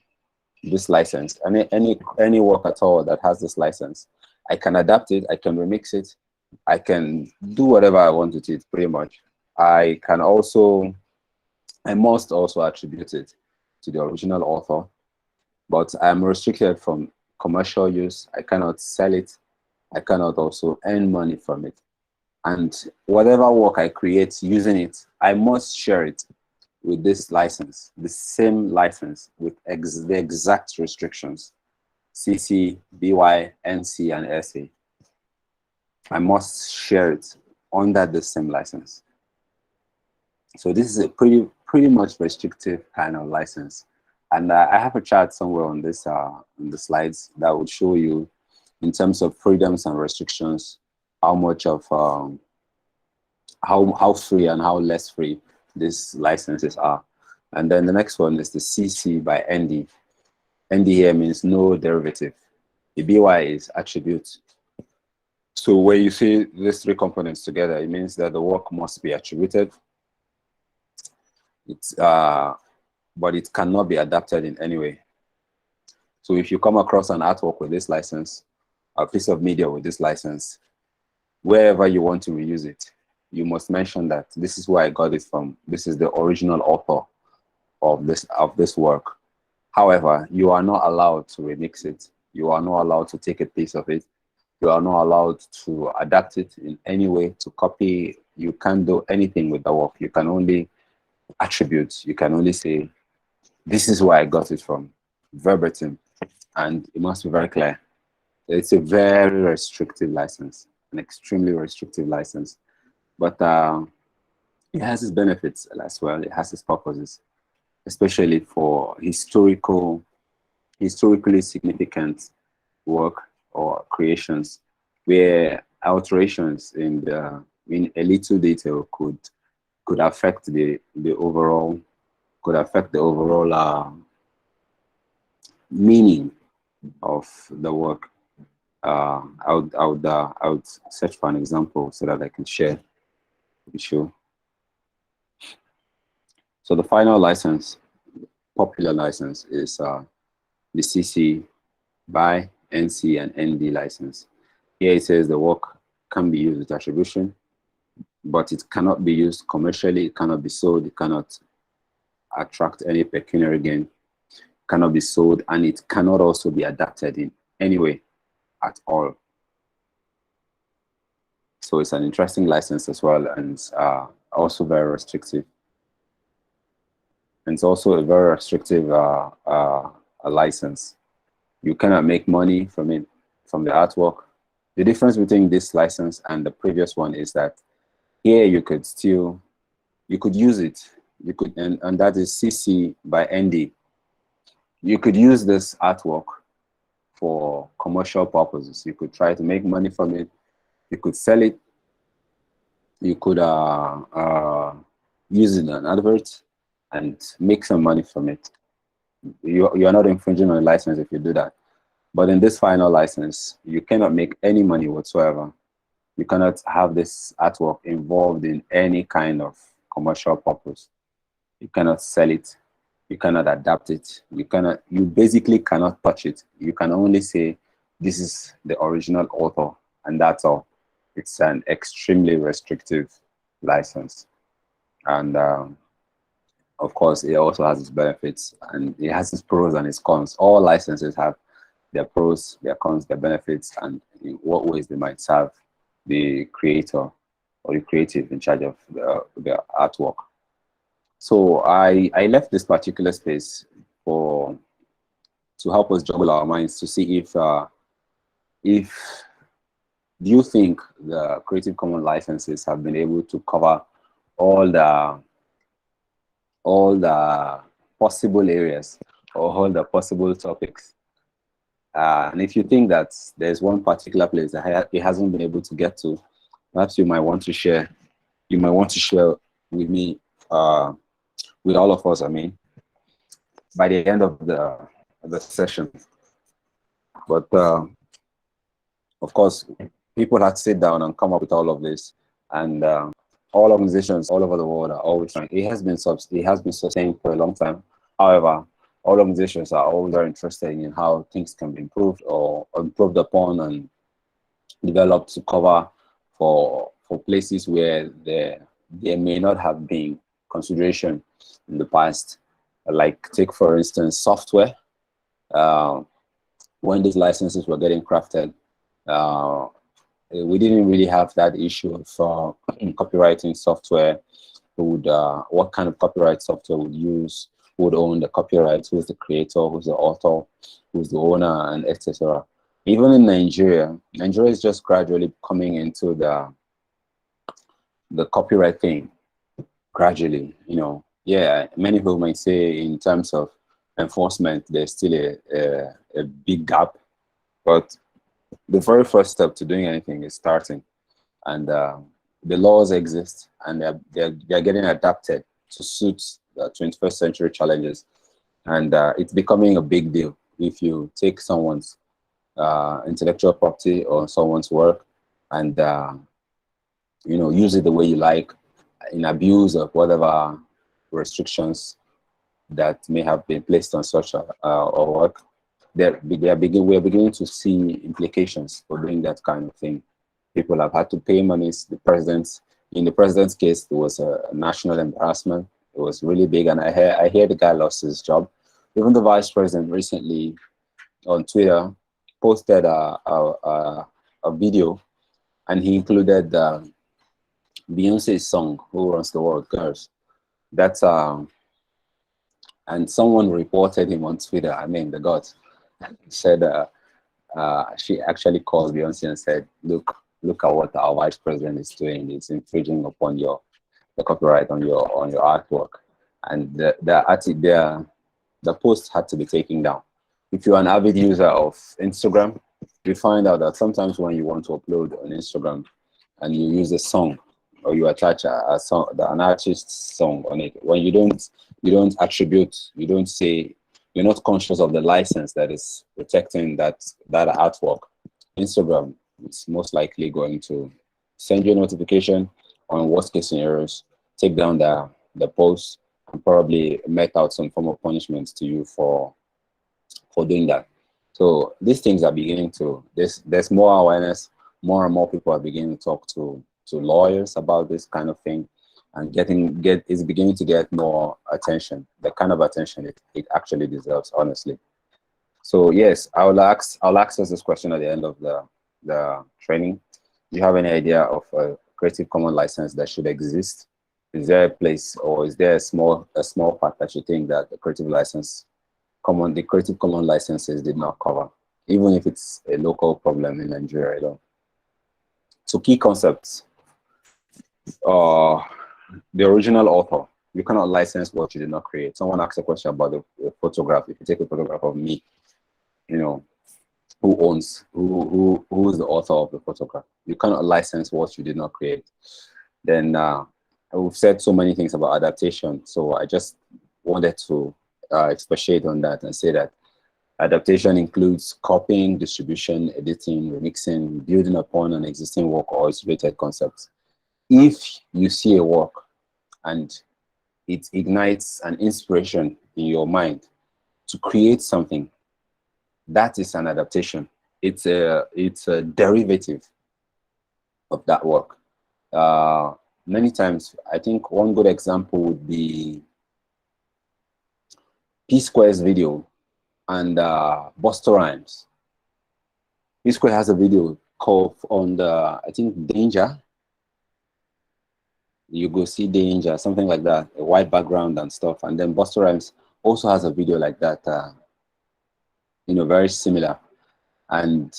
this license, any work at all that has this license, I can adapt it, I can remix it, I can do whatever I want with it, pretty much. I must also attribute it to the original author, but I'm restricted from commercial use. I cannot sell it. I cannot also earn money from it. And whatever work I create using it, I must share it with this license, the same license with the exact restrictions, CC, BY, NC, and SA. I must share it under the same license. So this is a pretty much restrictive kind of license. And I have a chart somewhere on this on the slides that would show you, in terms of freedoms and restrictions, how much of how free and how less free these licenses are. And then the next one is the CC by ND. ND here means no derivative. The BY is attribute. So when you see these three components together, it means that the work must be attributed. But it cannot be adapted in any way. So if you come across an artwork with this license, a piece of media with this license, wherever you want to reuse it, you must mention that this is where I got it from. This is the original author of this work. However, you are not allowed to remix it. You are not allowed to take a piece of it. You are not allowed to adapt it in any way, to copy. You can't do anything with the work. You can only attribute. You can only say, this is where I got it from, verbatim. And it must be very clear. It's a very restrictive license, an extremely restrictive license. But it has its benefits as well. It has its purposes, especially for historically significant work or creations, where alterations in a little detail could affect the overall meaning of the work. I would search for an example so that I can share with you. So the final license, popular license, is the CC by NC and ND license. Here it says the work can be used with attribution. but it cannot be used commercially, it cannot be sold, it cannot attract any pecuniary gain, cannot be sold, and it cannot also be adapted in any way at all. So it's an interesting license as well, and also very restrictive. And it's also a very restrictive license. You cannot make money from it, from the artwork. The difference between this license and the previous one is that here you could use it. You could, and that is CC by ND. You could use this artwork for commercial purposes. You could try to make money from it. You could sell it. You could use it in an advert and make some money from it. You are not infringing on a license if you do that. But in this final license, you cannot make any money whatsoever. You cannot have this artwork involved in any kind of commercial purpose. You cannot sell it. You cannot adapt it. You basically cannot touch it. You can only say, this is the original author, and that's all. It's an extremely restrictive license. And of course, it also has its benefits, and it has its pros and its cons. All licenses have their pros, their cons, their benefits, and in what ways they might serve the creator or the creative in charge of the artwork. So I left this particular space to help us juggle our minds to see if do you think the Creative Commons licenses have been able to cover all the possible areas or all the possible topics? And if you think that there's one particular place that it hasn't been able to get to, perhaps you might want to share. You might want to share with me, with all of us. I mean, by the end of the session. But of course, people had to sit down and come up with all of this, and all organizations all over the world are always trying. It has been sustained for a long time. However, all organizations are always very interested in how things can be improved or improved upon and developed to cover for places where there may not have been consideration in the past. Like take for instance software. When these licenses were getting crafted, we didn't really have that issue of copywriting software. What kind of copyright software would use, who would own the copyright, who's the creator, who's the author, who's the owner, and etc. Even in Nigeria is just gradually coming into the copyright thing. Gradually, yeah, many people might say in terms of enforcement, there's still a big gap, but the very first step to doing anything is starting, and the laws exist, and they're getting adapted to suit the 21st century challenges, and it's becoming a big deal if you take someone's intellectual property or someone's work and use it the way you like, in abuse of whatever restrictions that may have been placed on such or work. We're beginning to see implications for doing that kind of thing. People have had to pay monies. In the president's case, it was a national embarrassment. It was really big, and I hear the guy lost his job. Even the vice president recently on Twitter posted a video, and he included Beyonce's song "Who Runs the World" Girls. That's and someone reported him on Twitter. I mean, the gods said she actually called Beyonce and said, "Look at what our vice president is doing. It's infringing upon the copyright on your artwork." And the post had to be taken down. If you're an avid user of Instagram, you find out that sometimes when you want to upload on Instagram and you use a song or you attach a song, an artist's song on it, when you don't attribute, you don't say, you're not conscious of the license that is protecting that artwork, Instagram is most likely going to send you a notification on worst case scenarios, take down the post, and probably met out some form of punishment to you for doing that. So these things are beginning to, there's more awareness, more and more people are beginning to talk to to lawyers about this kind of thing, and it's beginning to get more attention, the kind of attention it actually deserves, honestly. So yes, I'll ask us this question at the end of the training. Do you have any idea of a Creative Commons license that should exist? Is there a place, or is there a small part that you think that the Creative Commons licenses did not cover, even if it's a local problem in Nigeria alone? So key concepts. The original author. You cannot license what you did not create. Someone asked a question about the photograph. If you take a photograph of me, you know, who is the author of the photograph? You cannot license what you did not create. Then we've said so many things about adaptation, so I just wanted to expatiate on that and say that adaptation includes copying, distribution, editing, remixing, building upon an existing work or its related concepts. If you see a work and it ignites an inspiration in your mind to create something, that is an adaptation. It's a derivative of that work. Many times, I think one good example would be P-Square's video and Busta Rhymes. P-Square has a video called on the, I think, Danger. You go see Danger, something like that, a white background and stuff. And then Busta Rhymes also has a video like that, very similar. And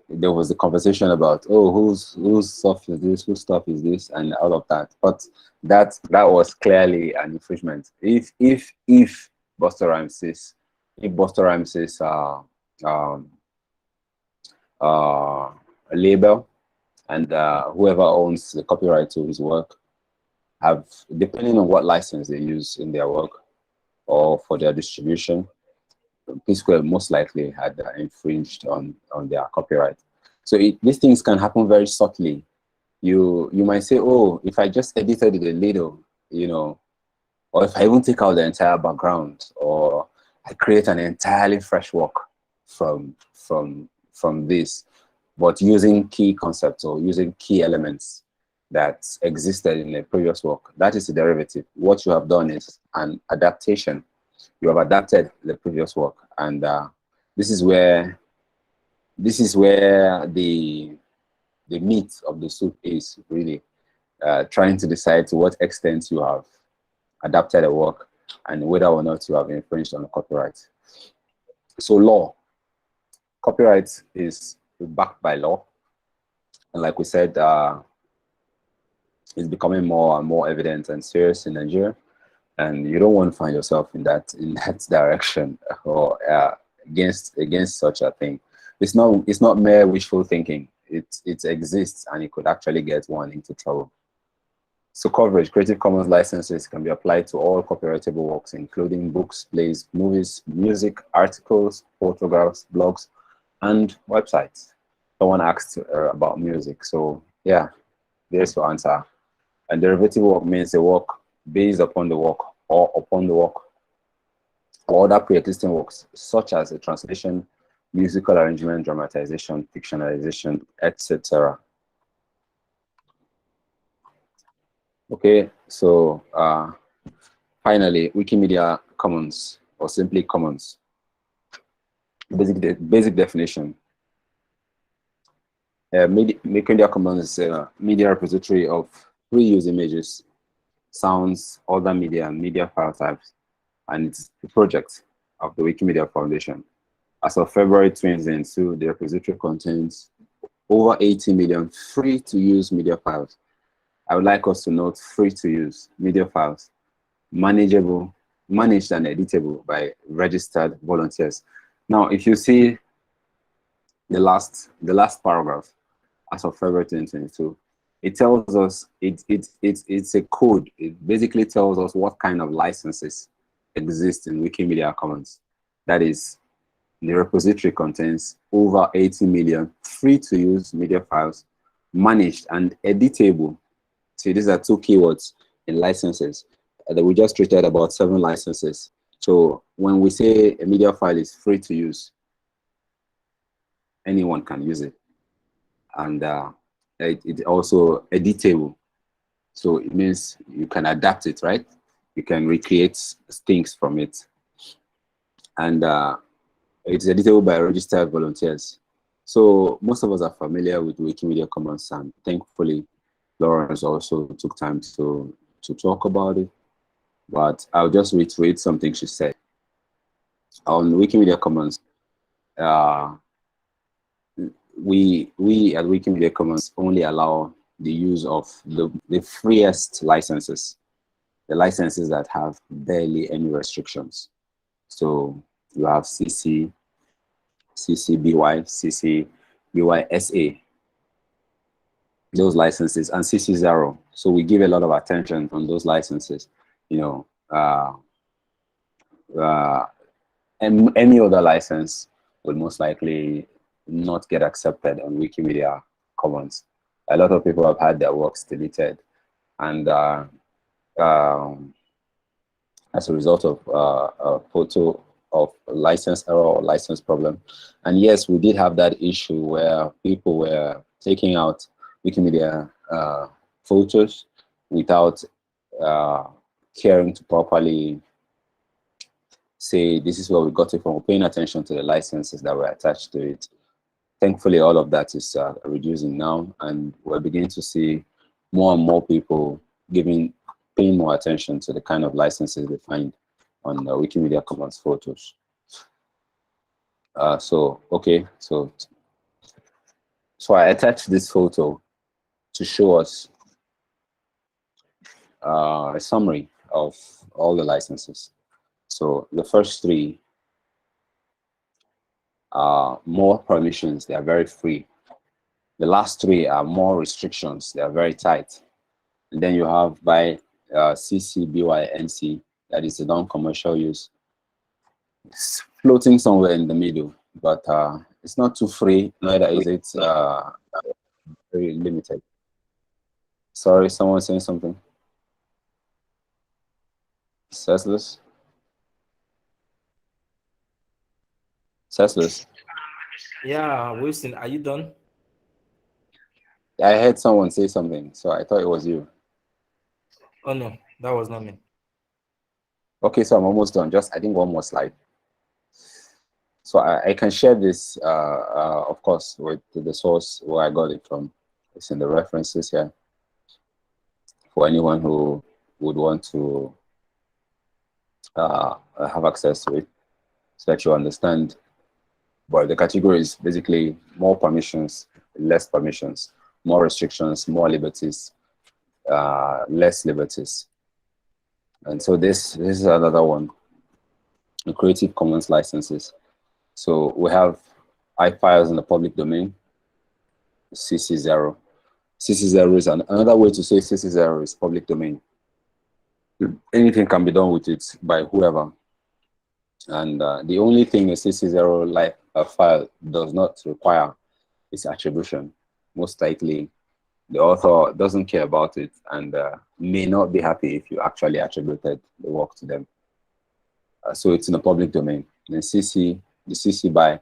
there was a conversation about, oh, whose stuff is this, whose stuff is this, and all of that. But that was clearly an infringement. If Busta Rhymes says, a label, and whoever owns the copyright to his work have, depending on what license they use in their work or for their distribution, P-Square most likely had infringed on their copyright. So these things can happen very subtly. You might say, oh, if I just edited it a little, or if I even take out the entire background, or I create an entirely fresh work from this, but using key concepts or using key elements that existed in the previous work, that is a derivative. What you have done is an adaptation. You have adapted the previous work, and this is where the meat of the soup is, really trying to decide to what extent you have adapted a work and whether or not you have infringed on the copyright. So copyright is backed by law, and like we said, it's becoming more and more evident and serious in Nigeria. And you don't want to find yourself in that direction or against such a thing. It's not mere wishful thinking. It exists, and it could actually get one into trouble. So coverage, Creative Commons licenses can be applied to all copyrightable works, including books, plays, movies, music, articles, photographs, blogs, and websites. Someone asked about music, so yeah, there's your answer. And derivative work means a work based upon the work or upon the work or other pre-existing works, such as a translation, musical arrangement, dramatization, fictionalization, etc. Okay, so finally, Wikimedia Commons, or simply Commons. Basic definition. Wikimedia Commons is a media repository of free-use images, sounds, other media, and media file types, and it's the project of the Wikimedia Foundation. As of February 2022, the repository contains over 80 million free-to-use media files. I would like us to note free-to-use media files, managed and editable by registered volunteers. Now, if you see the last paragraph, as of February 2022, it tells us it's a code. It basically tells us what kind of licenses exist in Wikimedia Commons. That is, the repository contains over 80 million free-to-use media files, managed and editable. See, these are two keywords in licenses. That we just treated about 7 licenses. So when we say a media file is free to use, anyone can use it. And It's also editable. So it means you can adapt it, right? You can recreate things from it. And it's editable by registered volunteers. So most of us are familiar with Wikimedia Commons, and thankfully, Lawrence also took time to talk about it. But I'll just reiterate something she said. On Wikimedia Commons, we at Wikimedia Commons only allow the use of the freest licenses, the licenses that have barely any restrictions. So you have CC, CC BY, CC BY SA, those licenses, and CC0. So we give a lot of attention on those licenses. You know, any other license will most likely not get accepted on Wikimedia Commons. A lot of people have had their works deleted, and as a result of a photo of license error or license problem. And yes, we did have that issue where people were taking out Wikimedia photos without caring to properly say this is where we got it from, paying attention to the licenses that were attached to it. Thankfully, all of that is reducing now, and we're beginning to see more and more people paying more attention to the kind of licenses they find on Wikimedia Commons photos. So I attached this photo to show us a summary of all the licenses. So the first three are more permissions, they are very free. The last three are more restrictions, they are very tight. And then you have by CC BY NC, that is the non-commercial use. It's floating somewhere in the middle, but it's not too free, neither is it very limited. Sorry, someone saying something? Cecilus? Cecilus? Yeah, Wilson, are you done? I heard someone say something, so I thought it was you. Oh no, that was not me. Okay, so I'm almost done. Just, I think, one more slide. So I can share this, of course, with the source where I got it from. It's in the references here for anyone who would want to have access to it, so that you understand. But the category is basically more permissions, less permissions, more restrictions, more liberties, less liberties. And so this is another one, the Creative Commons licenses. So we have iFiles in the public domain, CC0. CC0 is another way to say CC0 is public domain. Anything can be done with it by whoever. And the only thing a CC0 file does not require is attribution. Most likely, the author doesn't care about it and may not be happy if you actually attributed the work to them. So it's in the public domain. And the CC BY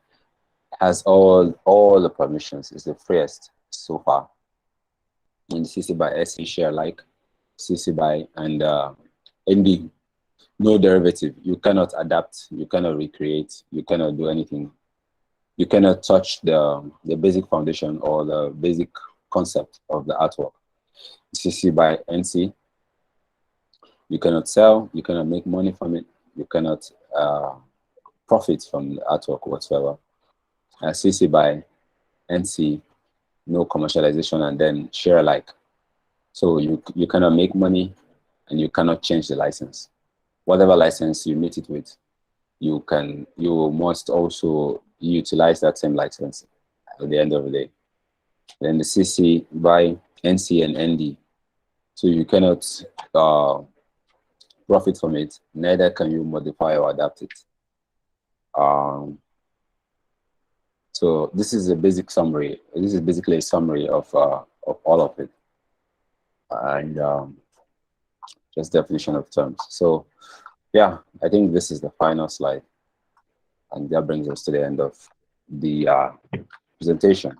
has all the permissions. It's the freest so far. And the CC BY SE share like, CC BY and ND, no derivative. You cannot adapt, you cannot recreate, you cannot do anything. You cannot touch the basic foundation or the basic concept of the artwork. CC BY NC, you cannot sell, you cannot make money from it, you cannot profit from the artwork whatsoever. CC BY NC, no commercialization, and then share alike. So you cannot make money and you cannot change the license. Whatever license you meet it with, you must also utilize that same license at the end of the day. Then the CC BY NC and ND. So you cannot profit from it, neither can you modify or adapt it. So this is a basic summary. This is basically a summary of all of it, and just definition of terms. So yeah, I think this is the final slide, and that brings us to the end of the presentation.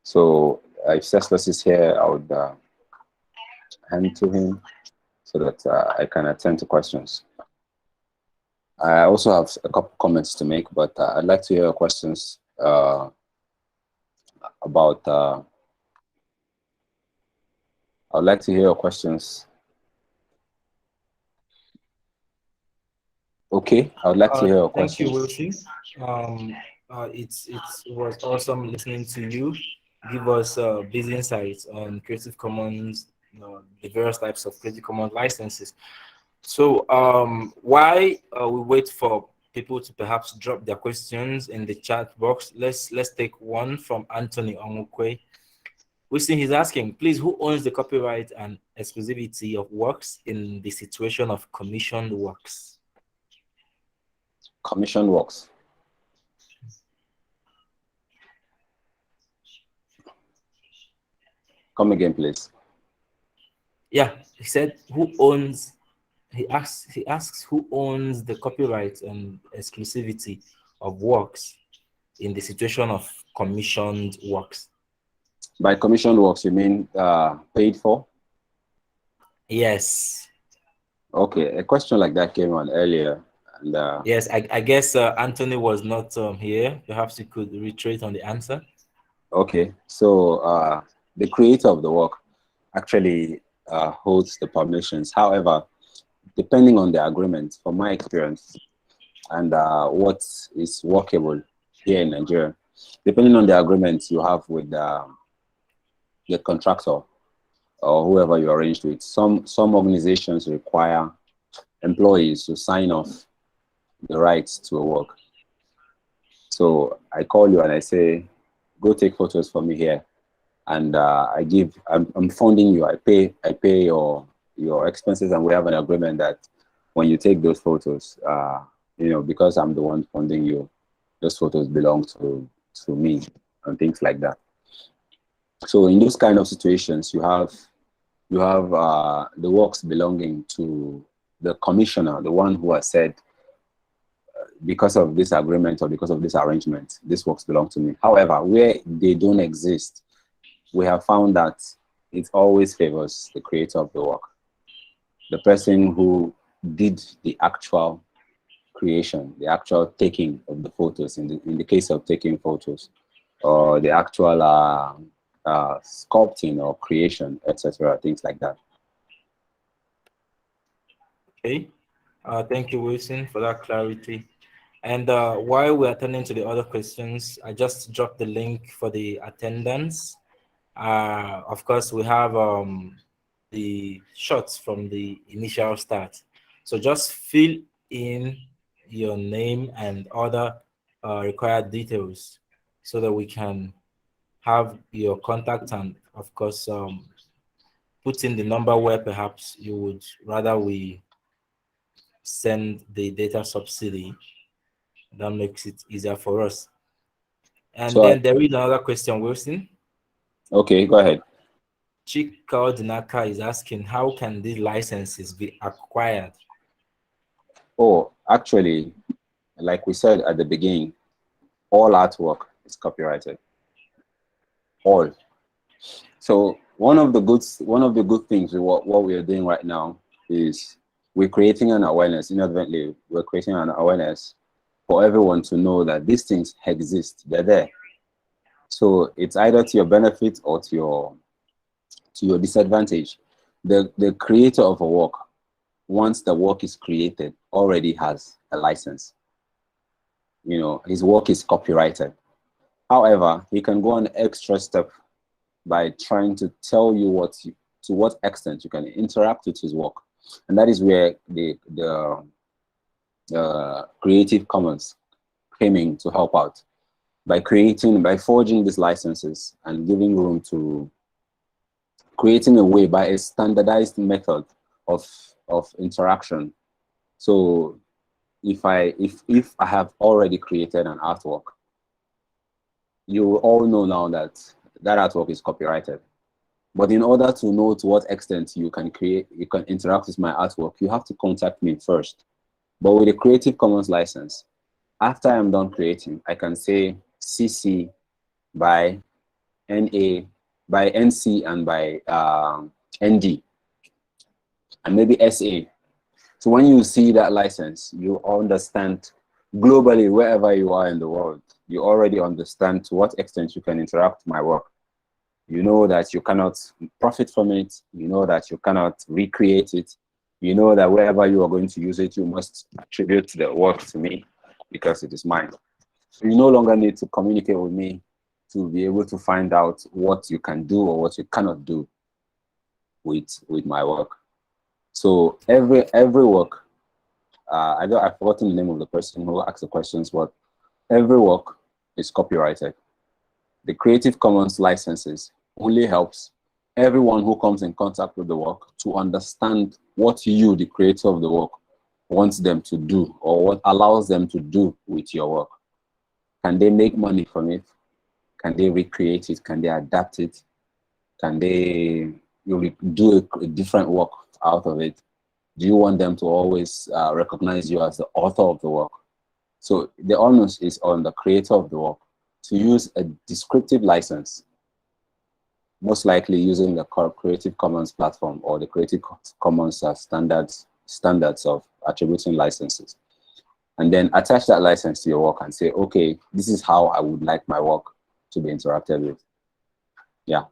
So if Cestus is here, I would hand to him so that I can attend to questions. I also have a couple comments to make, but I'd like to hear your questions about. I'd like to hear your questions. Okay, I would like to hear your Thank you, questions. Wilson. It was awesome listening to you. Give us big insights on Creative Commons, the various types of Creative Commons licenses. So while we wait for people to perhaps drop their questions in the chat box, let's take one from Anthony Onwukwe. Wilson, he's asking, please, who owns the copyright and exclusivity of works in the situation of commissioned works? Commissioned works. Come again, please. Yeah, he said, who owns? He asks who owns the copyright and exclusivity of works in the situation of commissioned works. By commissioned works, you mean paid for? Yes. Okay, a question like that came on earlier. And, yes, I guess Anthony was not here. Perhaps you could reiterate on the answer. Okay, so the creator of the work actually holds the permissions. However, depending on the agreement, from my experience, and what is workable here in Nigeria, depending on the agreement you have with the contractor or whoever you arranged with, some organizations require employees to sign off the rights to a work. So I call you and I say, go take photos for me here, and I'm funding you. I pay your expenses, and we have an agreement that when you take those photos, because I'm the one funding you, those photos belong to me and things like that. So in those kind of situations, you have the works belonging to the commissioner, the one who has said, because of this agreement or because of this arrangement, this works belong to me. However, where they don't exist, we have found that it always favors the creator of the work, the person who did the actual creation, the actual taking of the photos, in the case of taking photos, or the actual sculpting or creation, etc., things like that. Okay, thank you, Wilson, for that clarity. And while we're attending to the other questions, I just dropped the link for the attendance. Of course, we have the shots from the initial start. So just fill in your name and other required details so that we can have your contact, and of course, put in the number where perhaps you would rather we send the data subsidy. That makes it easier for us. And so then there is another question, Wilson. Okay, go ahead. Chika Dinaka is asking, how can these licenses be acquired? Oh, actually, like we said at the beginning, all artwork is copyrighted. All. So one of the good things with what we are doing right now is we're creating an awareness. Inadvertently, we're creating an awareness for everyone to know that these things exist. They're there. So it's either to your benefit or to your disadvantage. The creator of a work, once the work is created, already has a license. His work is copyrighted. However, he can go an extra step by trying to tell you to what extent you can interact with his work. And that is where the Creative Commons came in to help out by forging these licenses and giving room to creating a way by a standardized method of interaction. So if I have already created an artwork, you all know now that artwork is copyrighted. But in order to know to what extent you can interact with my artwork, you have to contact me first. But with a Creative Commons license, after I'm done creating, I can say CC by NA by NC and by ND, and maybe SA. So when you see that license, you understand globally, wherever you are in the world, you already understand to what extent you can interact with my work. You know that you cannot profit from it. You know that you cannot recreate it. You know that wherever you are going to use it, you must attribute the work to me because it is mine. So you no longer need to communicate with me to be able to find out what you can do or what you cannot do with my work. So every work, I've forgotten the name of the person who asked the questions, but every work is copyrighted. The Creative Commons licenses only helps everyone who comes in contact with the work to understand what you, the creator of the work, wants them to do or what allows them to do with your work. Can they make money from it? Can they recreate it? Can they adapt it? Can they do a different work out of it? Do you want them to always recognize you as the author of the work? So the onus is on the creator of the work to use a descriptive license, most likely using the Creative Commons platform or the Creative Commons standards of attributing licenses. And then attach that license to your work and say, okay, this is how I would like my work to be interacted with. Yeah.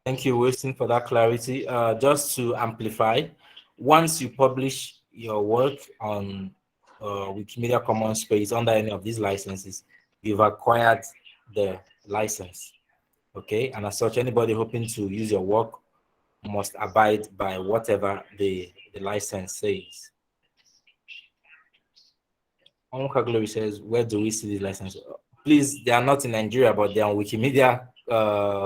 Thank you, Wilson, for that clarity. Just to amplify, once you publish your work on Wikimedia Commons space under any of these licenses, you've acquired the license. Okay, and as such, anybody hoping to use your work must abide by whatever the license says. Onka Glory says, where do we see these licenses? Please, they are not in Nigeria, but they are on Wikimedia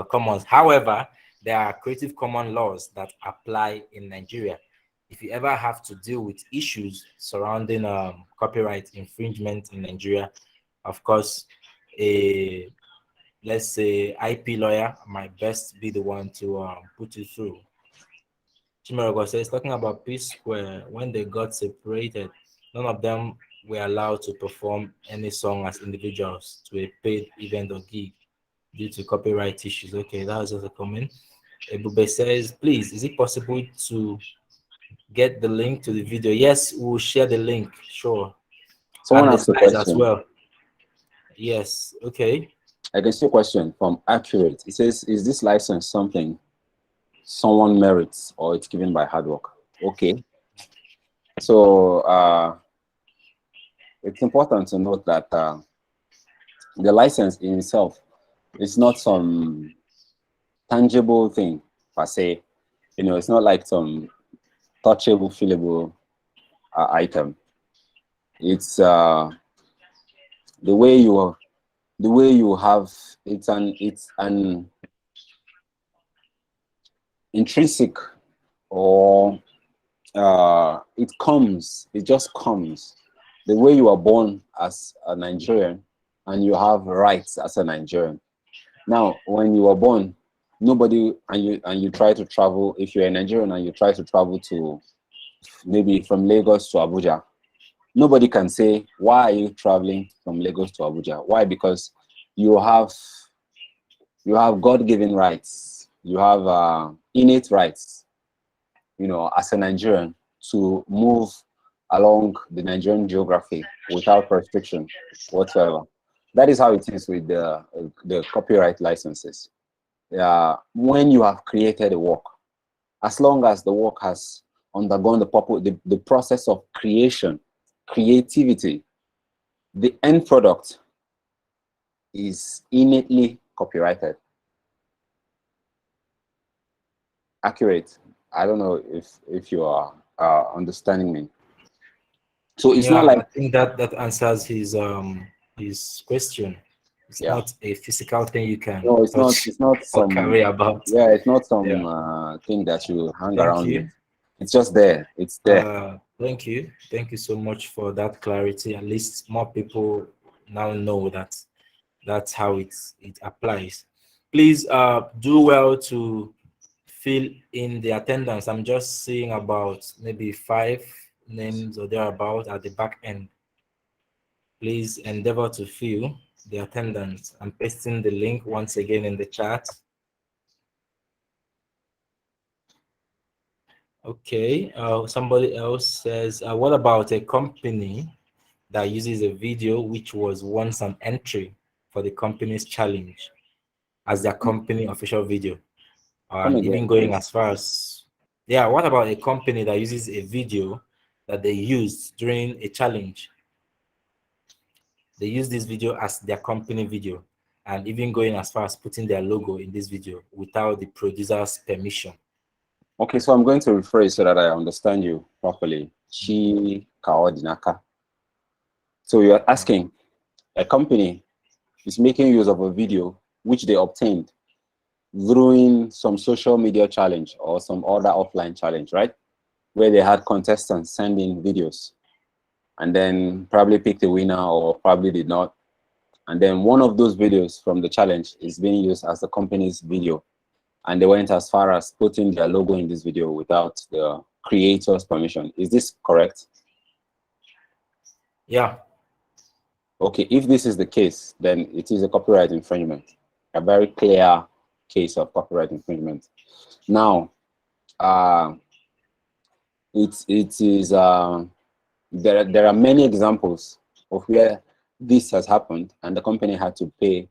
Commons. However, there are Creative Commons laws that apply in Nigeria. If you ever have to deal with issues surrounding copyright infringement in Nigeria, of course, let's say IP lawyer might best be the one to put you through. Chimarogo says, talking about P Square, when they got separated, none of them were allowed to perform any song as individuals to a paid event or gig due to copyright issues. Okay, that was just a comment. Ebube says, please, is it possible to get the link to the video? Yes, we'll share the link, sure. Someone and the asked a slides as question. well. Yes, okay. I can see a question from Accurate. It says, is this license something someone merits or it's given by hard work? Okay. So it's important to note that the license in itself is not some tangible thing per se. You know, it's not like some touchable, feelable item. It's the way you have it's an intrinsic, or it just comes. The way you are born as a Nigerian and you have rights as a Nigerian. Now, when you are born, nobody, and you try to travel, if you're a Nigerian and you try to travel to maybe from Lagos to Abuja, nobody can say, why are you traveling from Lagos to Abuja? Why? Because you have God-given rights. You have innate rights, you know, as a Nigerian, to move along the Nigerian geography without restriction whatsoever. That is how it is with the copyright licenses. When you have created a work, as long as the work has undergone the process of creativity, the end product is innately copyrighted. Accurate. I don't know if you are understanding me. So it's not like, I think that answers his question. It's not a physical thing you can touch it's not or some carry about. it's not some thing that you hang around with. It's just there. It's there. Thank you so much for that clarity. At least more people now know that that's how it applies. Please do well to fill in the attendance. I'm just seeing about maybe 5 names or thereabout at the back end. Please endeavor to fill the attendance. I'm pasting the link once again in the chat. Okay, somebody else says, what about a company that uses a video which was once an entry for the company's challenge as their company official video? Come And even again, going please. as far as, yeah, what about a company that uses a video that they used during a challenge? They use this video as their company video and even going as far as putting their logo in this video without the producer's permission. Okay, so I'm going to rephrase so that I understand you properly. Chi kaodinaka. So you're asking, a company is making use of a video which they obtained during some social media challenge or some other offline challenge, right? Where they had contestants send in videos and then probably picked a winner or probably did not. And then one of those videos from the challenge is being used as the company's video. And they went as far as putting their logo in this video without the creator's permission. Is this correct? Yeah. Okay, if this is the case, then it is a copyright infringement, a very clear case of copyright infringement. Now, it is there are many examples of where this has happened, and the company had to pay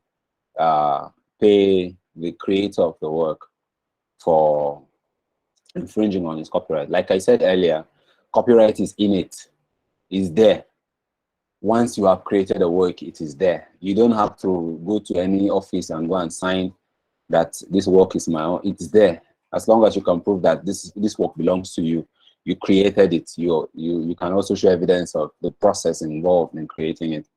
the creator of the work for infringing on his copyright. Like I said earlier, copyright is innate, is there. Once you have created a work, it is there. You don't have to go to any office and go and sign that this work is my own. It's there. As long as you can prove that this work belongs to you, you created it. You can also show evidence of the process involved in creating it.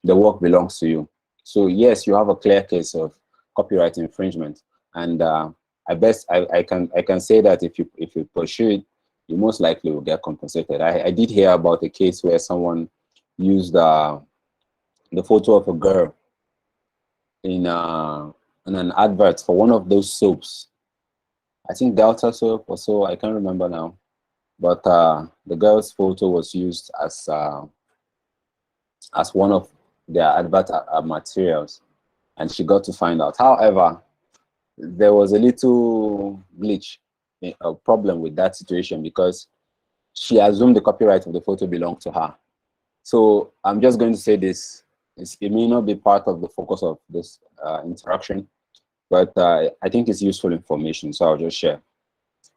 The work belongs to you. So yes, you have a clear case of copyright infringement, and I can say that if you pursue it, you most likely will get compensated. I did hear about a case where someone used the photo of a girl in an advert for one of those soaps. I think Delta soap or so, I can't remember now. But the girl's photo was used as one of their advert materials, and she got to find out. However, there was a little glitch, a problem with that situation, because she assumed the copyright of the photo belonged to her. So I'm just going to say this. It may not be part of the focus of this interaction, but I think it's useful information, so I'll just share.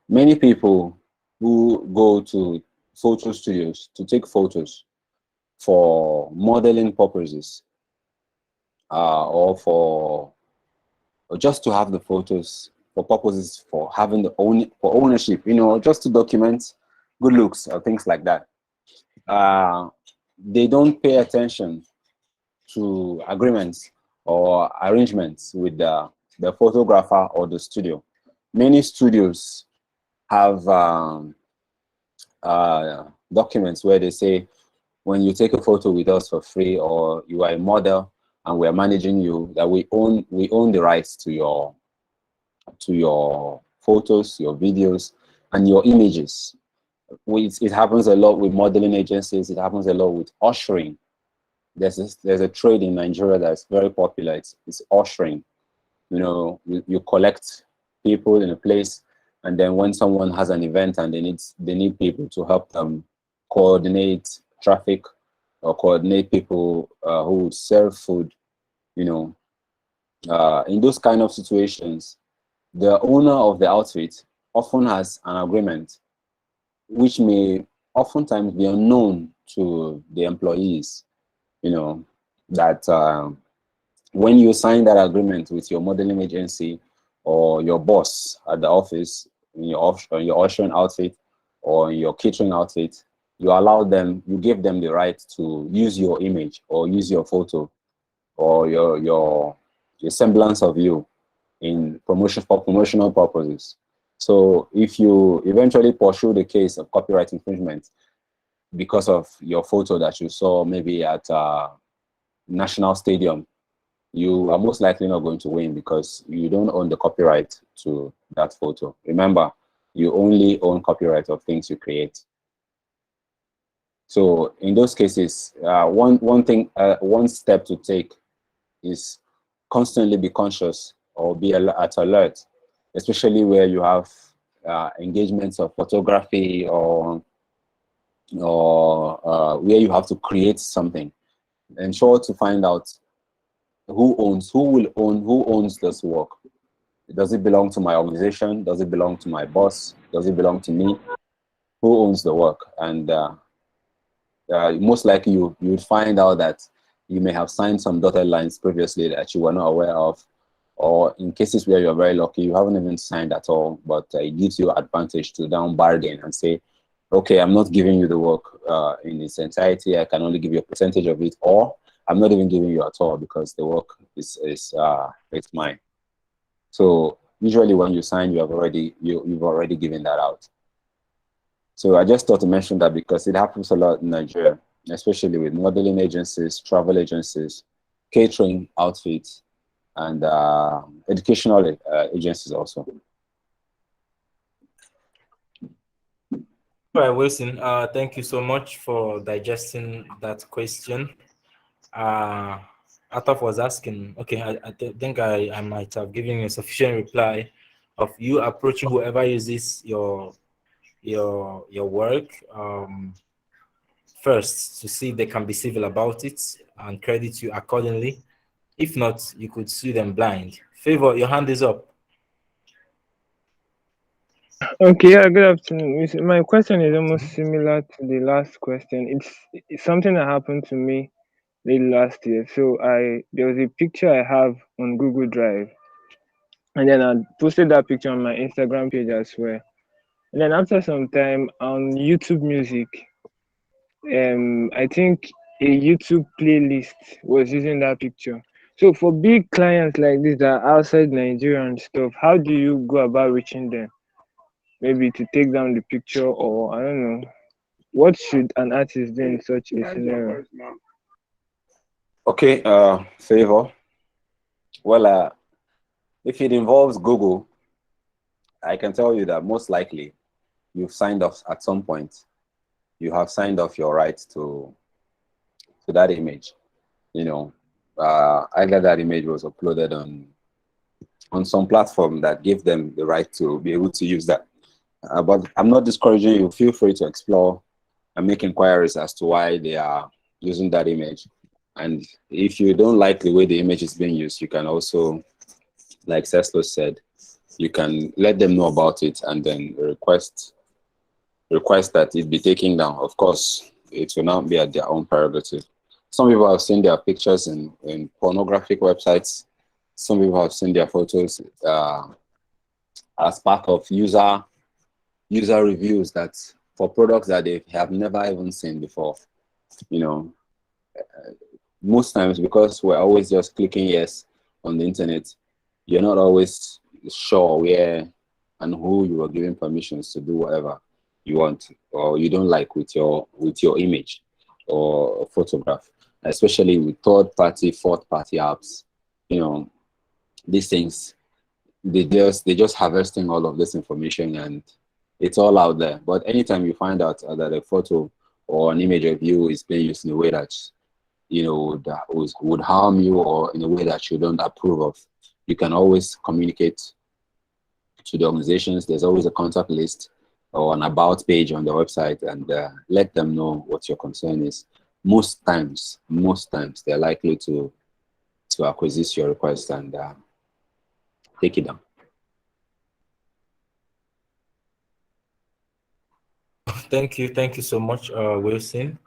Many people who go to photo studios to take photos for modeling purposes or just to have the photos for purposes for having for ownership, just to document good looks or things like that. They don't pay attention to agreements or arrangements with the photographer or the studio. Many studios have documents where they say, when you take a photo with us for free, or you are a model and we are managing you, that we own the rights to your photos, your videos, and your images. It happens a lot with modeling agencies. It happens a lot with ushering. There's a trade in Nigeria that's very popular. It's ushering. You collect people in a place, and then when someone has an event and they need people to help them coordinate traffic or coordinate people who would serve food, in those kind of situations, the owner of the outfit often has an agreement which may oftentimes be unknown to the employees, that when you sign that agreement with your modeling agency or your boss at the office, in your ushering outfit or in your catering outfit, you give them the right to use your image or use your photo or your semblance of you for promotional purposes. So if you eventually pursue the case of copyright infringement because of your photo that you saw maybe at National Stadium, you are most likely not going to win because you don't own the copyright to that photo. Remember, you only own copyright of things you create. So in those cases, one step to take is constantly be conscious or be at alert, especially where you have engagements of photography or where you have to create something. Ensure to find out who owns this work. Does it belong to my organization? Does it belong to my boss? Does it belong to me? Who owns the work? And most likely you would find out that you may have signed some dotted lines previously that you were not aware of, or in cases where you're very lucky, you haven't even signed at all, but it gives you advantage to down bargain and say, okay, I'm not giving you the work in its entirety. I can only give you a percentage of it, or I'm not even giving you at all because the work is mine. So usually when you sign, you've already given that out. So I just thought to mention that because it happens a lot in Nigeria, especially with modeling agencies, travel agencies, catering outfits, and educational agencies also. All right, Wilson, thank you so much for digesting that question. Ataf was asking, okay, I think I might have given you a sufficient reply of you approaching whoever uses your work first to see if they can be civil about it and credit you accordingly. If not, you could sue them blind. Favor, your hand is up. Okay, yeah, good afternoon. My question is almost similar to the last question. It's something that happened to me late last year. So there was a picture I have on Google Drive, and then I posted that picture on my Instagram page as well. And then after some time on YouTube Music, I think a YouTube playlist was using that picture. So for big clients like this that are outside Nigeria and stuff, how do you go about reaching them? Maybe to take down the picture, or I don't know. What should an artist do in such a scenario? Okay, Favor. Well, if it involves Google, I can tell you that most likely you've signed off at some point. You have signed off your rights to that image. You know, either that image was uploaded on some platform that gave them the right to be able to use that. But I'm not discouraging you. Feel free to explore and make inquiries as to why they are using that image. And if you don't like the way the image is being used, you can also, like Ceslo said, you can let them know about it and then request that it be taken down. Of course, it will not be at their own prerogative. Some people have seen their pictures in pornographic websites. Some people have seen their photos as part of user reviews that for products that they have never even seen before. You know, most times because we're always just clicking yes on the internet, you're not always sure where and who you are giving permissions to do whatever you want or you don't like with your image or photograph, especially with fourth party apps. You know, these things, they just harvesting all of this information and it's all out there. But anytime you find out that a photo or an image of you is being used in a way that that would harm you or in a way that you don't approve of, you can always communicate to the organizations. There's always a contact list or an about page on the website, and let them know what your concern is. Most times they're likely to acquiesce your request and take it down. Thank you so much, Wilson.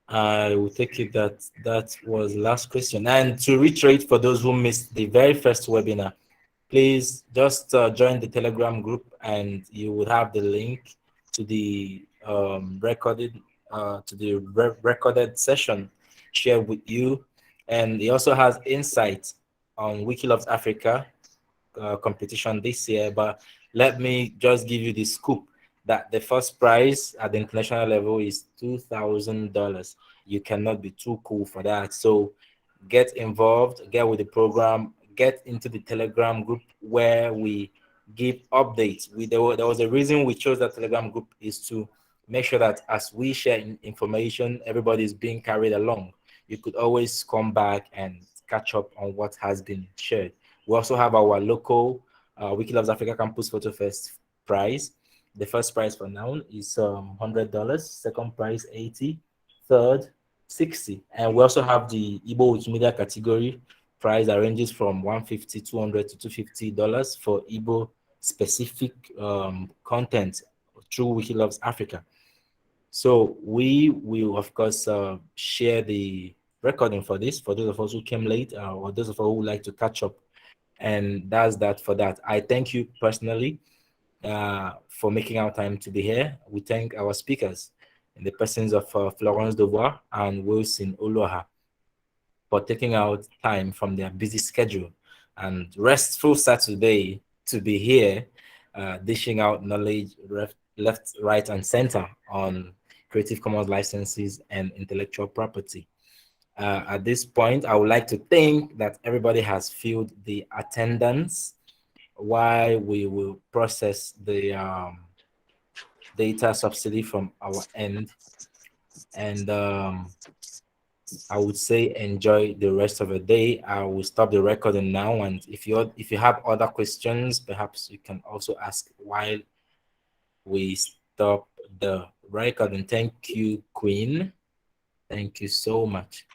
I will take it that was last question. And to reiterate for those who missed the very first webinar, please just join the Telegram group and you will have the link to the recorded session shared with you. And it also has insights on Wikiloves Africa competition this year. But let me just give you the scoop that the first prize at the international level is $2,000. You cannot be too cool for that. So get involved, get with the program, get into the Telegram group where we give updates. There was a reason we chose that Telegram group is to make sure that as we share information, everybody is being carried along. You could always come back and catch up on what has been shared. We also have our local Wiki Loves Africa Campus Photo Fest prize. The first prize for now is $100, second prize 80, third 60, and we also have the Igbo Wikimedia category price that ranges from $150, $200 to $250 for Igbo specific content through Wiki Loves Africa. So we will, of course, share the recording for this for those of us who came late or those of us who would like to catch up. And that's that for that. I thank you personally for making our time to be here. We thank our speakers in the persons of Florence Devois and Wilson Oloha for taking out time from their busy schedule and restful Saturday to be here, dishing out knowledge left, right, and center on Creative Commons licenses and intellectual property. At this point, I would like to think that everybody has filled the attendance while we will process the data subsidy from our end. And I would say enjoy the rest of the day. I will stop the recording now, and if you have other questions, perhaps you can also ask while we stop the recording. Thank you, Queen. Thank you so much.